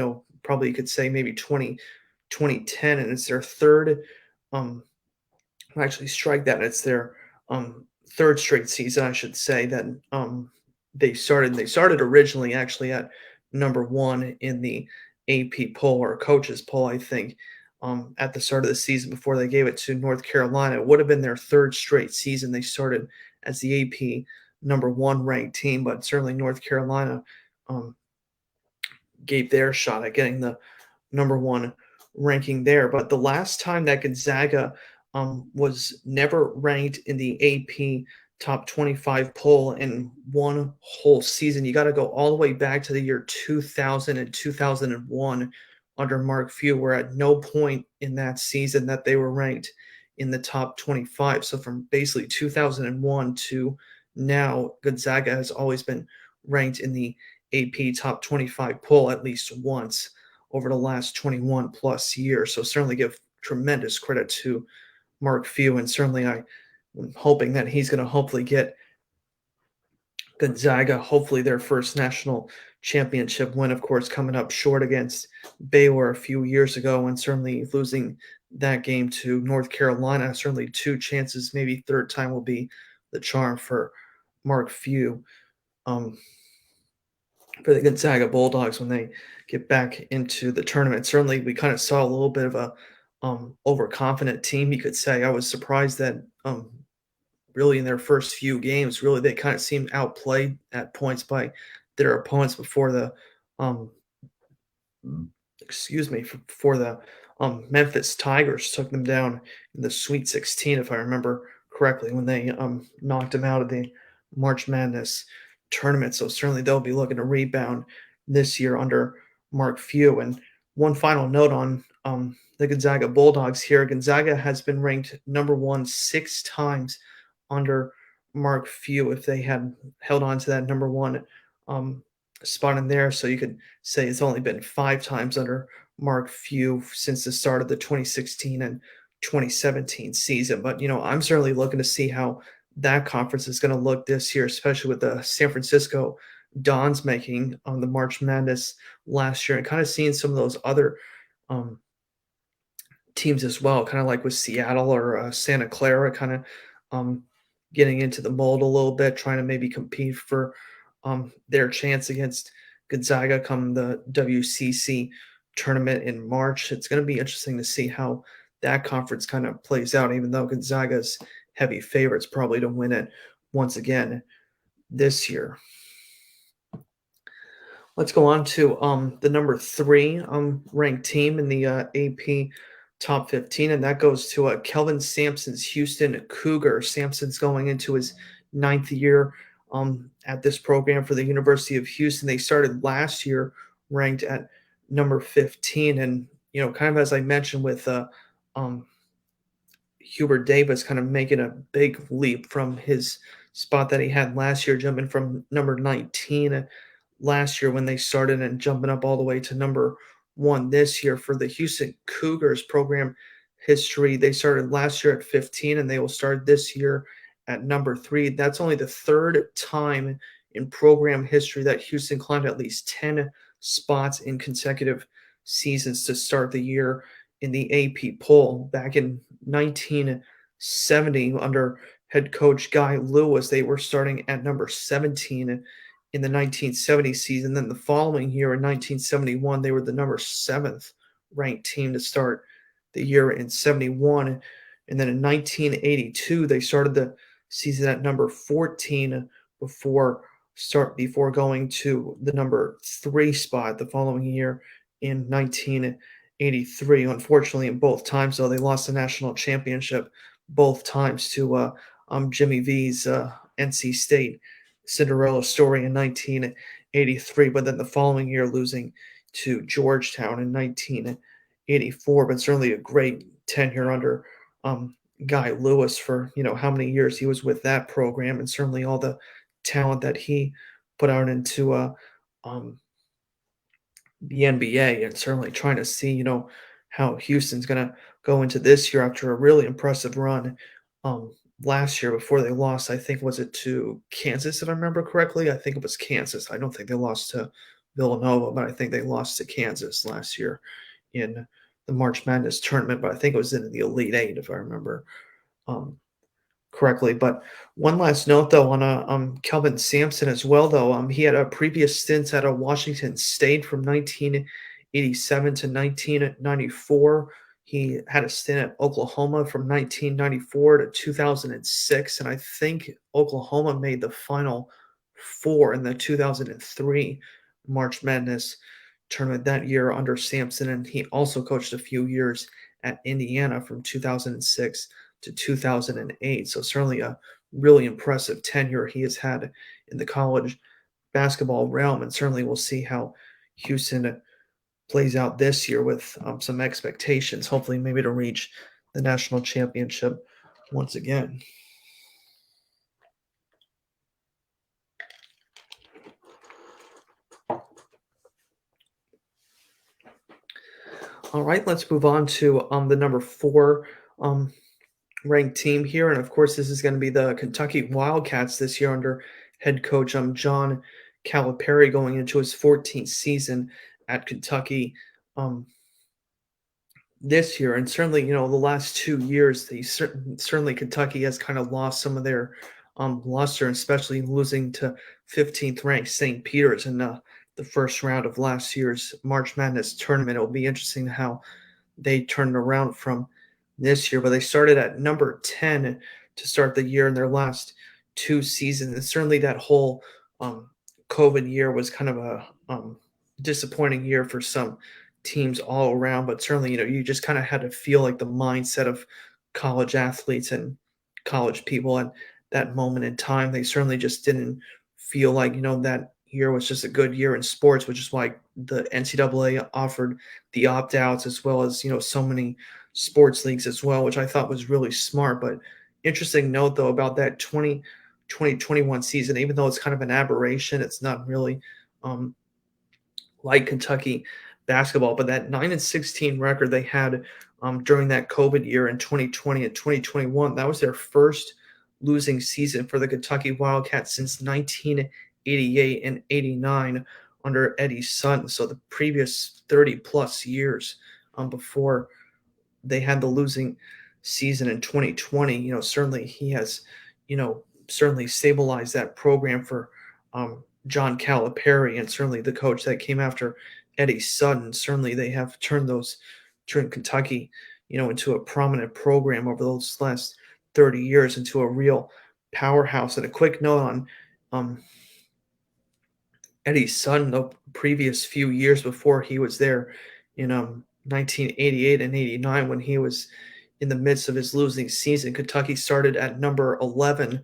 probably you could say maybe 2010, and it's their third actually strike that. It's their third straight season, I should say, that they started originally actually at number 1 in the AP poll or coaches poll, I think, at the start of the season before they gave it to North Carolina. It would have been their third straight season they started as the AP number 1 ranked team, but certainly North Carolina gave their shot at getting the number 1 ranking there. But the last time that Gonzaga was never ranked in the AP top 25 poll in one whole season, you got to go all the way back to the year 2000 and 2001 under Mark Few, where at no point in that season that they were ranked in the top 25. So from basically 2001 to now, Gonzaga has always been ranked in the AP top 25 poll at least once over the last 21 plus years. So certainly give tremendous credit to Mark Few, and certainly I'm hoping that he's going to hopefully get Gonzaga, hopefully their first national championship win, of course, coming up short against Baylor a few years ago, and certainly losing that game to North Carolina. Certainly 2 chances, maybe third time will be the charm for Mark Few. For the Gonzaga Bulldogs when they get back into the tournament. Certainly, we kind of saw a little bit of a overconfident team, you could say. I was surprised that really in their first few games, really they kind of seemed outplayed at points by their opponents before the before the Memphis Tigers took them down in the Sweet 16, if I remember correctly, when they knocked them out of the March Madness tournament. So certainly they'll be looking to rebound this year under Mark Few. And one final note on the Gonzaga Bulldogs here. Gonzaga has been ranked number 1 6 times under Mark Few if they had held on to that number 1 spot in there. So you could say it's only been 5 times under Mark Few since the start of the 2016 and 2017 season. But, I'm certainly looking to see how that conference is going to look this year, especially with the San Francisco Dons making the March Madness last year and kind of seeing some of those other um, teams as well, kind of like with Seattle or Santa Clara, kind of um, getting into the mold a little bit, trying to maybe compete for their chance against Gonzaga come the WCC tournament in March. It's going to be interesting to see how that conference kind of plays out, even though Gonzaga's heavy favorites probably to win it once again this year. Let's go on to the number three ranked team in the AP top 15, and that goes to Kelvin Sampson's Houston Cougars. Sampson's going into his ninth year at this program for the University of Houston. They started last year ranked at number 15, and kind of as I mentioned with um, Hubert Davis kind of making a big leap from his spot that he had last year, jumping from number 19 last year when they started and jumping up all the way to number one this year for the Houston Cougars program history. They started last year at 15 and they will start this year at number three. That's only the third time in program history that Houston climbed at least 10 spots in consecutive seasons to start the year in the AP poll. Back in 1970, under head coach Guy Lewis, they were starting at number 17 in the 1970 season. Then the following year in 1971, they were the number seventh ranked team to start the year in 71. And then in 1982, they started the season at number 14 before going to the number three spot the following year in 1983. Unfortunately, in both times, though, they lost the national championship both times to Jimmy V's NC State Cinderella story in 1983, but then the following year losing to Georgetown in 1984. But certainly a great tenure under Guy Lewis for how many years he was with that program, and certainly all the talent that he put out into um, the NBA, and certainly trying to see how Houston's going to go into this year after a really impressive run um, last year before they lost. I think was it to Kansas if I remember correctly. I think it was Kansas. I don't think they lost to Villanova, but I think they lost to Kansas last year in the March Madness tournament. But I think it was in the Elite Eight if I remember um, correctly. But one last note, though, on Kelvin Sampson as well, though. He had a previous stint at a Washington State from 1987 to 1994. He had a stint at Oklahoma from 1994 to 2006, and I think Oklahoma made the Final Four in the 2003 March Madness tournament that year under Sampson, and he also coached a few years at Indiana from 2006 to 2008. So certainly a really impressive tenure he has had in the college basketball realm, and certainly we'll see how Houston plays out this year with some expectations, hopefully maybe to reach the national championship once again. All right, let's move on to the number four ranked team here. And of course, this is going to be the Kentucky Wildcats this year under head coach John Calipari going into his 14th season at Kentucky this year. And certainly, the last 2 years, certainly Kentucky has kind of lost some of their luster, especially losing to 15th ranked St. Peter's in the first round of last year's March Madness tournament. It will be interesting how they turned around from this year, but they started at number 10 to start the year in their last two seasons. And certainly that whole COVID year was kind of a disappointing year for some teams all around, but certainly, you just kind of had to feel like the mindset of college athletes and college people at that moment in time. They certainly just didn't feel like, that year was just a good year in sports, which is why the NCAA offered the opt outs as well as, so many sports leagues as well, which I thought was really smart. But interesting note, though, about that 2021 season, even though it's kind of an aberration, it's not really like Kentucky basketball. But that 9-16 record they had during that COVID year in 2020 and 2021, that was their first losing season for the Kentucky Wildcats since 1988 and 89 under Eddie Sutton. So the previous 30 plus years before they had the losing season in 2020. Certainly he has, certainly stabilized that program for John Calipari, and certainly the coach that came after Eddie Sutton. Certainly they have turned Kentucky, into a prominent program over those last 30 years into a real powerhouse. And a quick note on um, Eddie's son the previous few years before he was there in 1988 and 89 when he was in the midst of his losing season. Kentucky started at number 11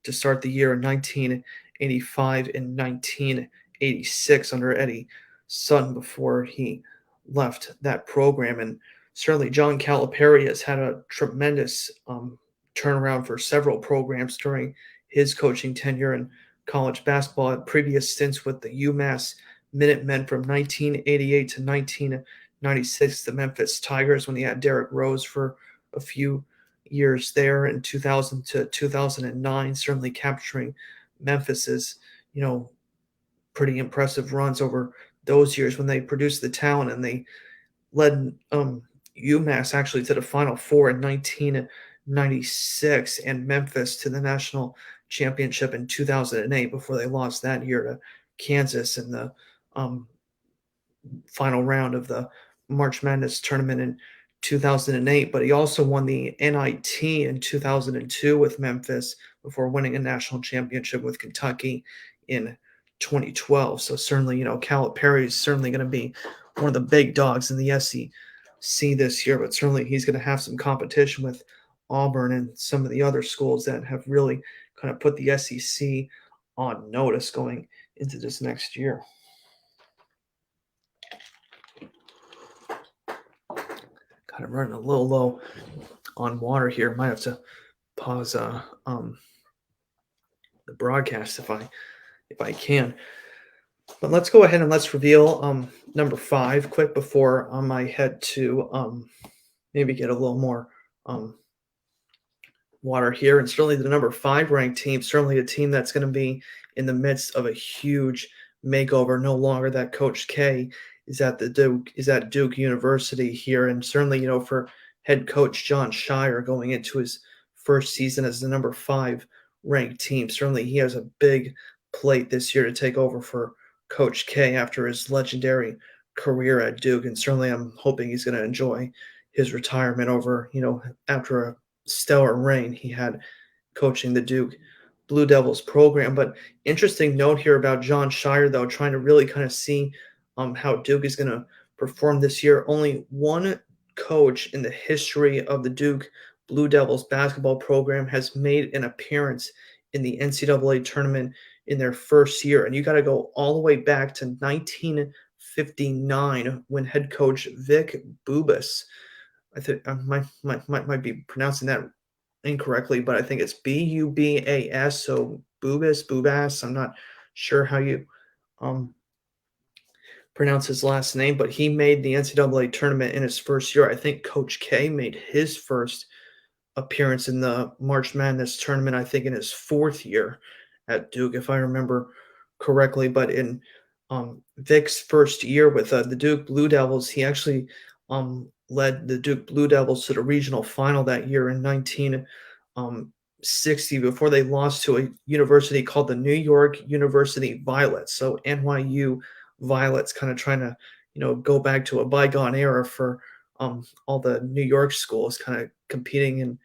to start the year in 1985 and 1986 under Eddie Sutton before he left that program. And certainly John Calipari has had a tremendous turnaround for several programs during his coaching tenure. And college basketball at previous stints with the UMass Minutemen from 1988 to 1996, the Memphis Tigers when he had Derrick Rose for a few years there in 2000 to 2009, certainly capturing Memphis's, pretty impressive runs over those years when they produced the talent, and they led UMass actually to the Final Four in 1996 and Memphis to the national championship in 2008 before they lost that year to Kansas in the um, final round of the March Madness tournament in 2008. But he also won the NIT in 2002 with Memphis before winning a national championship with Kentucky in 2012. So certainly, Calipari is certainly going to be one of the big dogs in the SEC this year, but certainly he's going to have some competition with Auburn and some of the other schools that have really kind of put the SEC on notice going into this next year. Kind of running a little low on water here. Might have to pause the broadcast if I can. But let's go ahead and let's reveal number 5 quick before I head to maybe get a little more water here. And certainly the number 5 ranked team, certainly a team that's going to be in the midst of a huge makeover. No longer that Coach K is at Duke University here. And certainly, for head coach John Shire going into his first season as the number 5 ranked team, certainly he has a big plate this year to take over for Coach K after his legendary career at Duke. And certainly I'm hoping he's going to enjoy his retirement over, after a stellar reign he had coaching the Duke Blue Devils program. But interesting note here about John Shire, though, trying to really kind of see how Duke is going to perform this year. Only one coach in the history of the Duke Blue Devils basketball program has made an appearance in the NCAA tournament in their first year. And you got to go all the way back to 1959 when head coach Vic Bubas, I think I might be pronouncing that incorrectly, but I think it's Bubas. So Bubas. I'm not sure how you pronounce his last name, but he made the NCAA tournament in his first year. I think Coach K made his first appearance in the March Madness tournament, I think in his 4th year at Duke, if I remember correctly. But in Vic's first year with the Duke Blue Devils, he actually led the Duke Blue Devils to the regional final that year in 1960 before they lost to a university called the New York University Violets. So NYU Violets, kind of trying to, go back to a bygone era for all the New York schools kind of competing in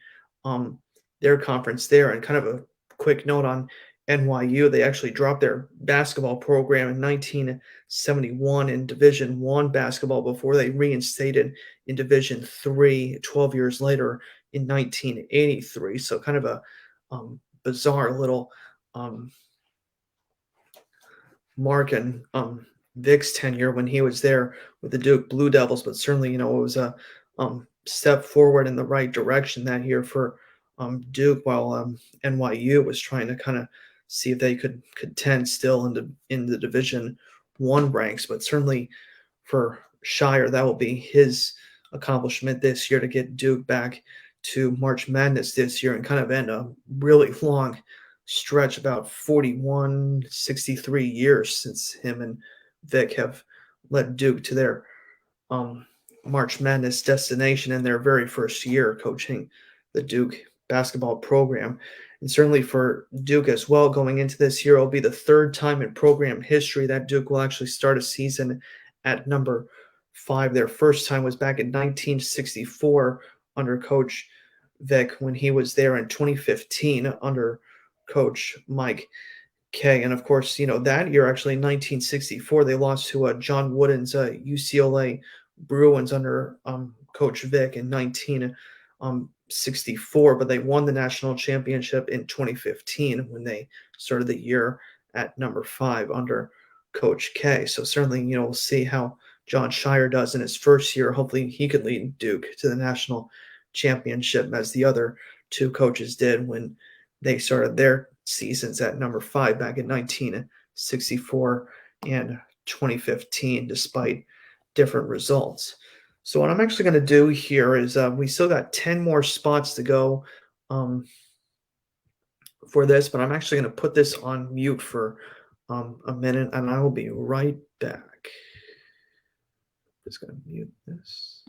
their conference there. And kind of a quick note on NYU, they actually dropped their basketball program in 1971 in Division I basketball before they reinstated in Division III 12 years later in 1983. So kind of a bizarre little mark in Vic's tenure when he was there with the Duke Blue Devils. But certainly, it was a step forward in the right direction that year for Duke, while NYU was trying to kind of see if they could contend still in the Division I ranks. But certainly for Shire. That will be his accomplishment this year to get Duke back to March Madness this year and kind of end a really long stretch, about 41, 63 years since him and Vic have led Duke to their um, March Madness destination in their very first year coaching the Duke basketball program. And certainly for Duke as well, going into this year, it'll be the third time in program history that Duke will actually start a season at number 5. Their first time was back in 1964 under Coach Vic when he was there in 2015 under Coach Mike K. And of course, that year, actually, in 1964, they lost to John Wooden's UCLA Bruins under Coach Vic in 1964, but they won the national championship in 2015 when they started the year at number 5 under Coach K. So certainly, we'll see how John Shire does in his first year. Hopefully, he could lead Duke to the national championship as the other two coaches did when they started their seasons at number 5 back in 1964 and 2015, despite different results. So, what I'm actually going to do here is we still got 10 more spots to go um, for this, but I'm actually going to put this on mute for a minute and I will be right back. Just going to mute this.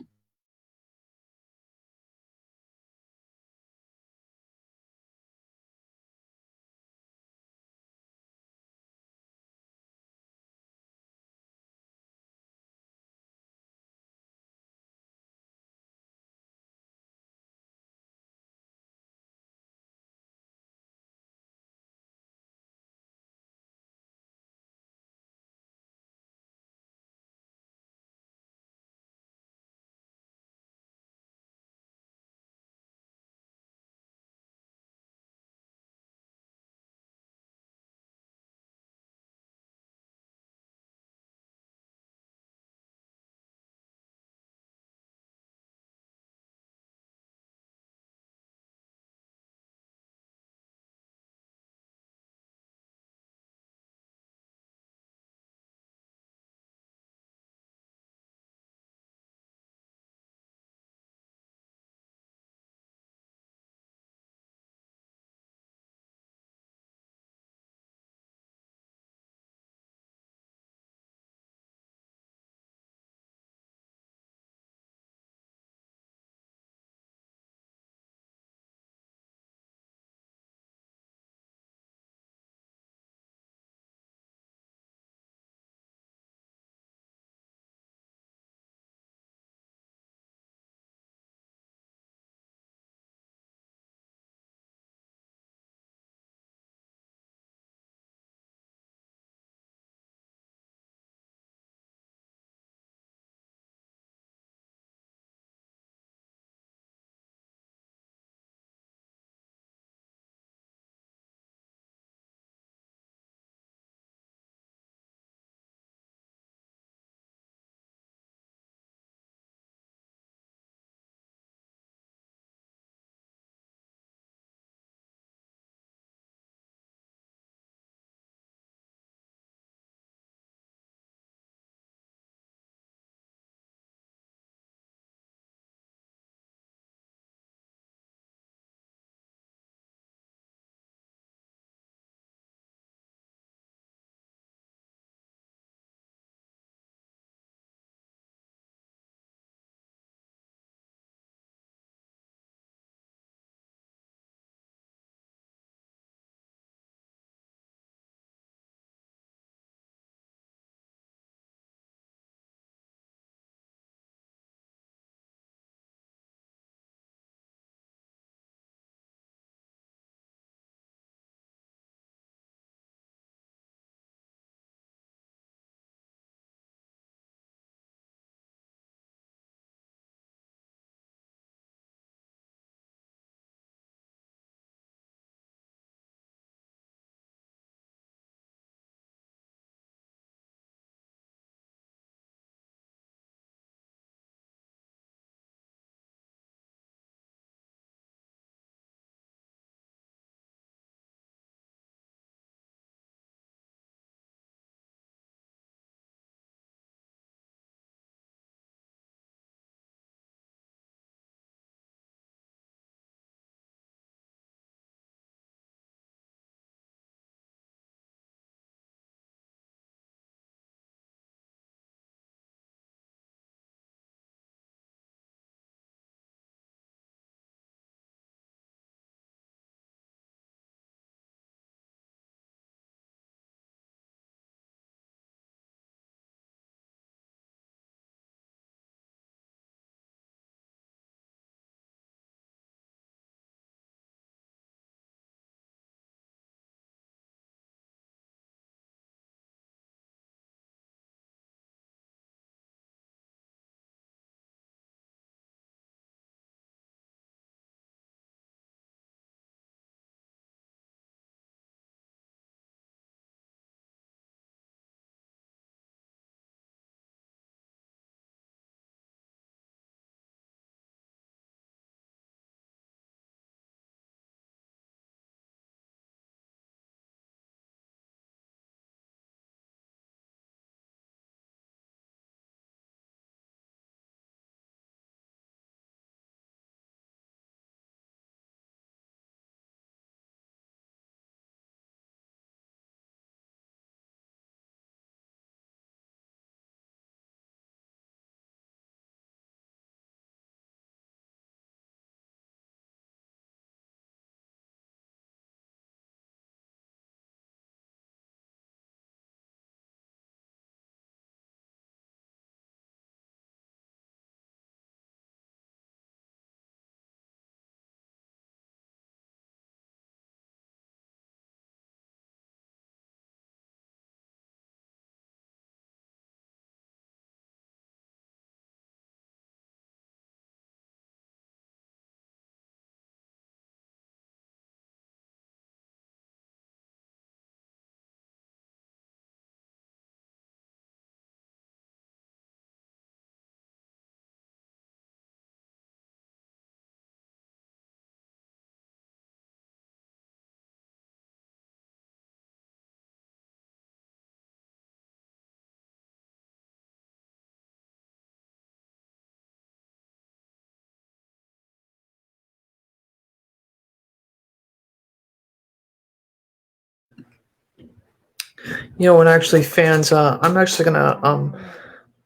And actually, fans, I'm actually gonna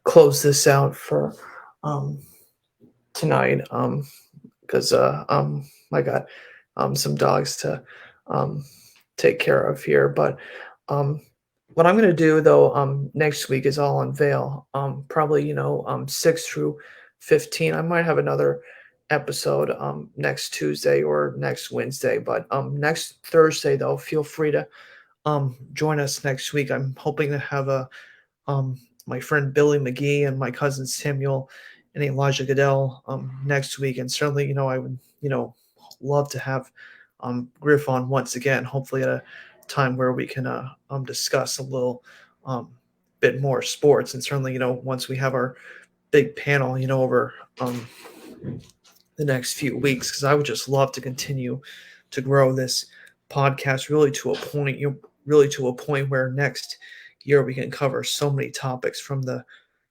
close this out for um tonight because I got some dogs to um take care of here. But um, what I'm gonna do though next week is I'll unveil probably 6 through 15. I might have another episode next Tuesday or next Wednesday, but next Thursday though, feel free to join us next week. I'm hoping to have a my friend Billy McGee and my cousin Samuel and Elijah Goodell next week. And certainly, I would, love to have Griff on once again, hopefully at a time where we can discuss a little um, bit more sports. And certainly, once we have our big panel, over the next few weeks, because I would just love to continue to grow this podcast really to a point, really to a point where next year we can cover so many topics from the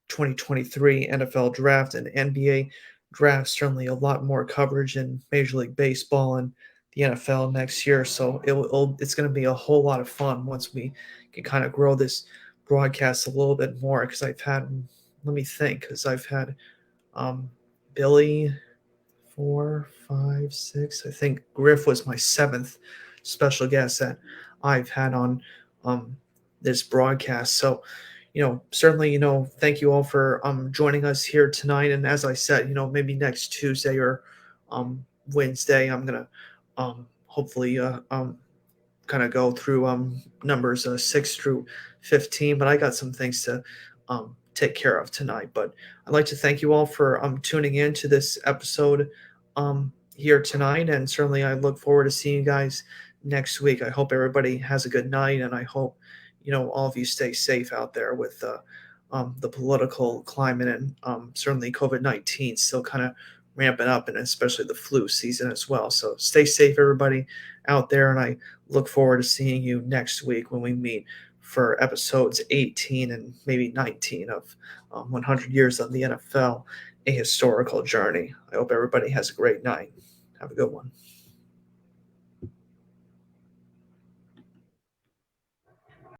2023 NFL draft and NBA draft. Certainly a lot more coverage in Major League Baseball and the NFL next year. So it's going to be a whole lot of fun once we can kind of grow this broadcast a little bit more. Because let me think, because I've had um, Billy, 4, 5, 6. I think Griff was my seventh special guest that I've had on um, this broadcast. So, certainly, thank you all for joining us here tonight. And as I said, maybe next Tuesday or Wednesday, I'm gonna hopefully kind of go through numbers 6 through 15, but I got some things to take care of tonight. But I'd like to thank you all for tuning in to this episode here tonight. And certainly I look forward to seeing you guys next week. I hope everybody has a good night. And I hope, all of you stay safe out there with the political climate and certainly COVID-19 still kind of ramping up, and especially the flu season as well. So stay safe, everybody out there. And I look forward to seeing you next week when we meet for episodes 18 and maybe 19 of 100 Years of the NFL, a historical journey. I hope everybody has a great night. Have a good one.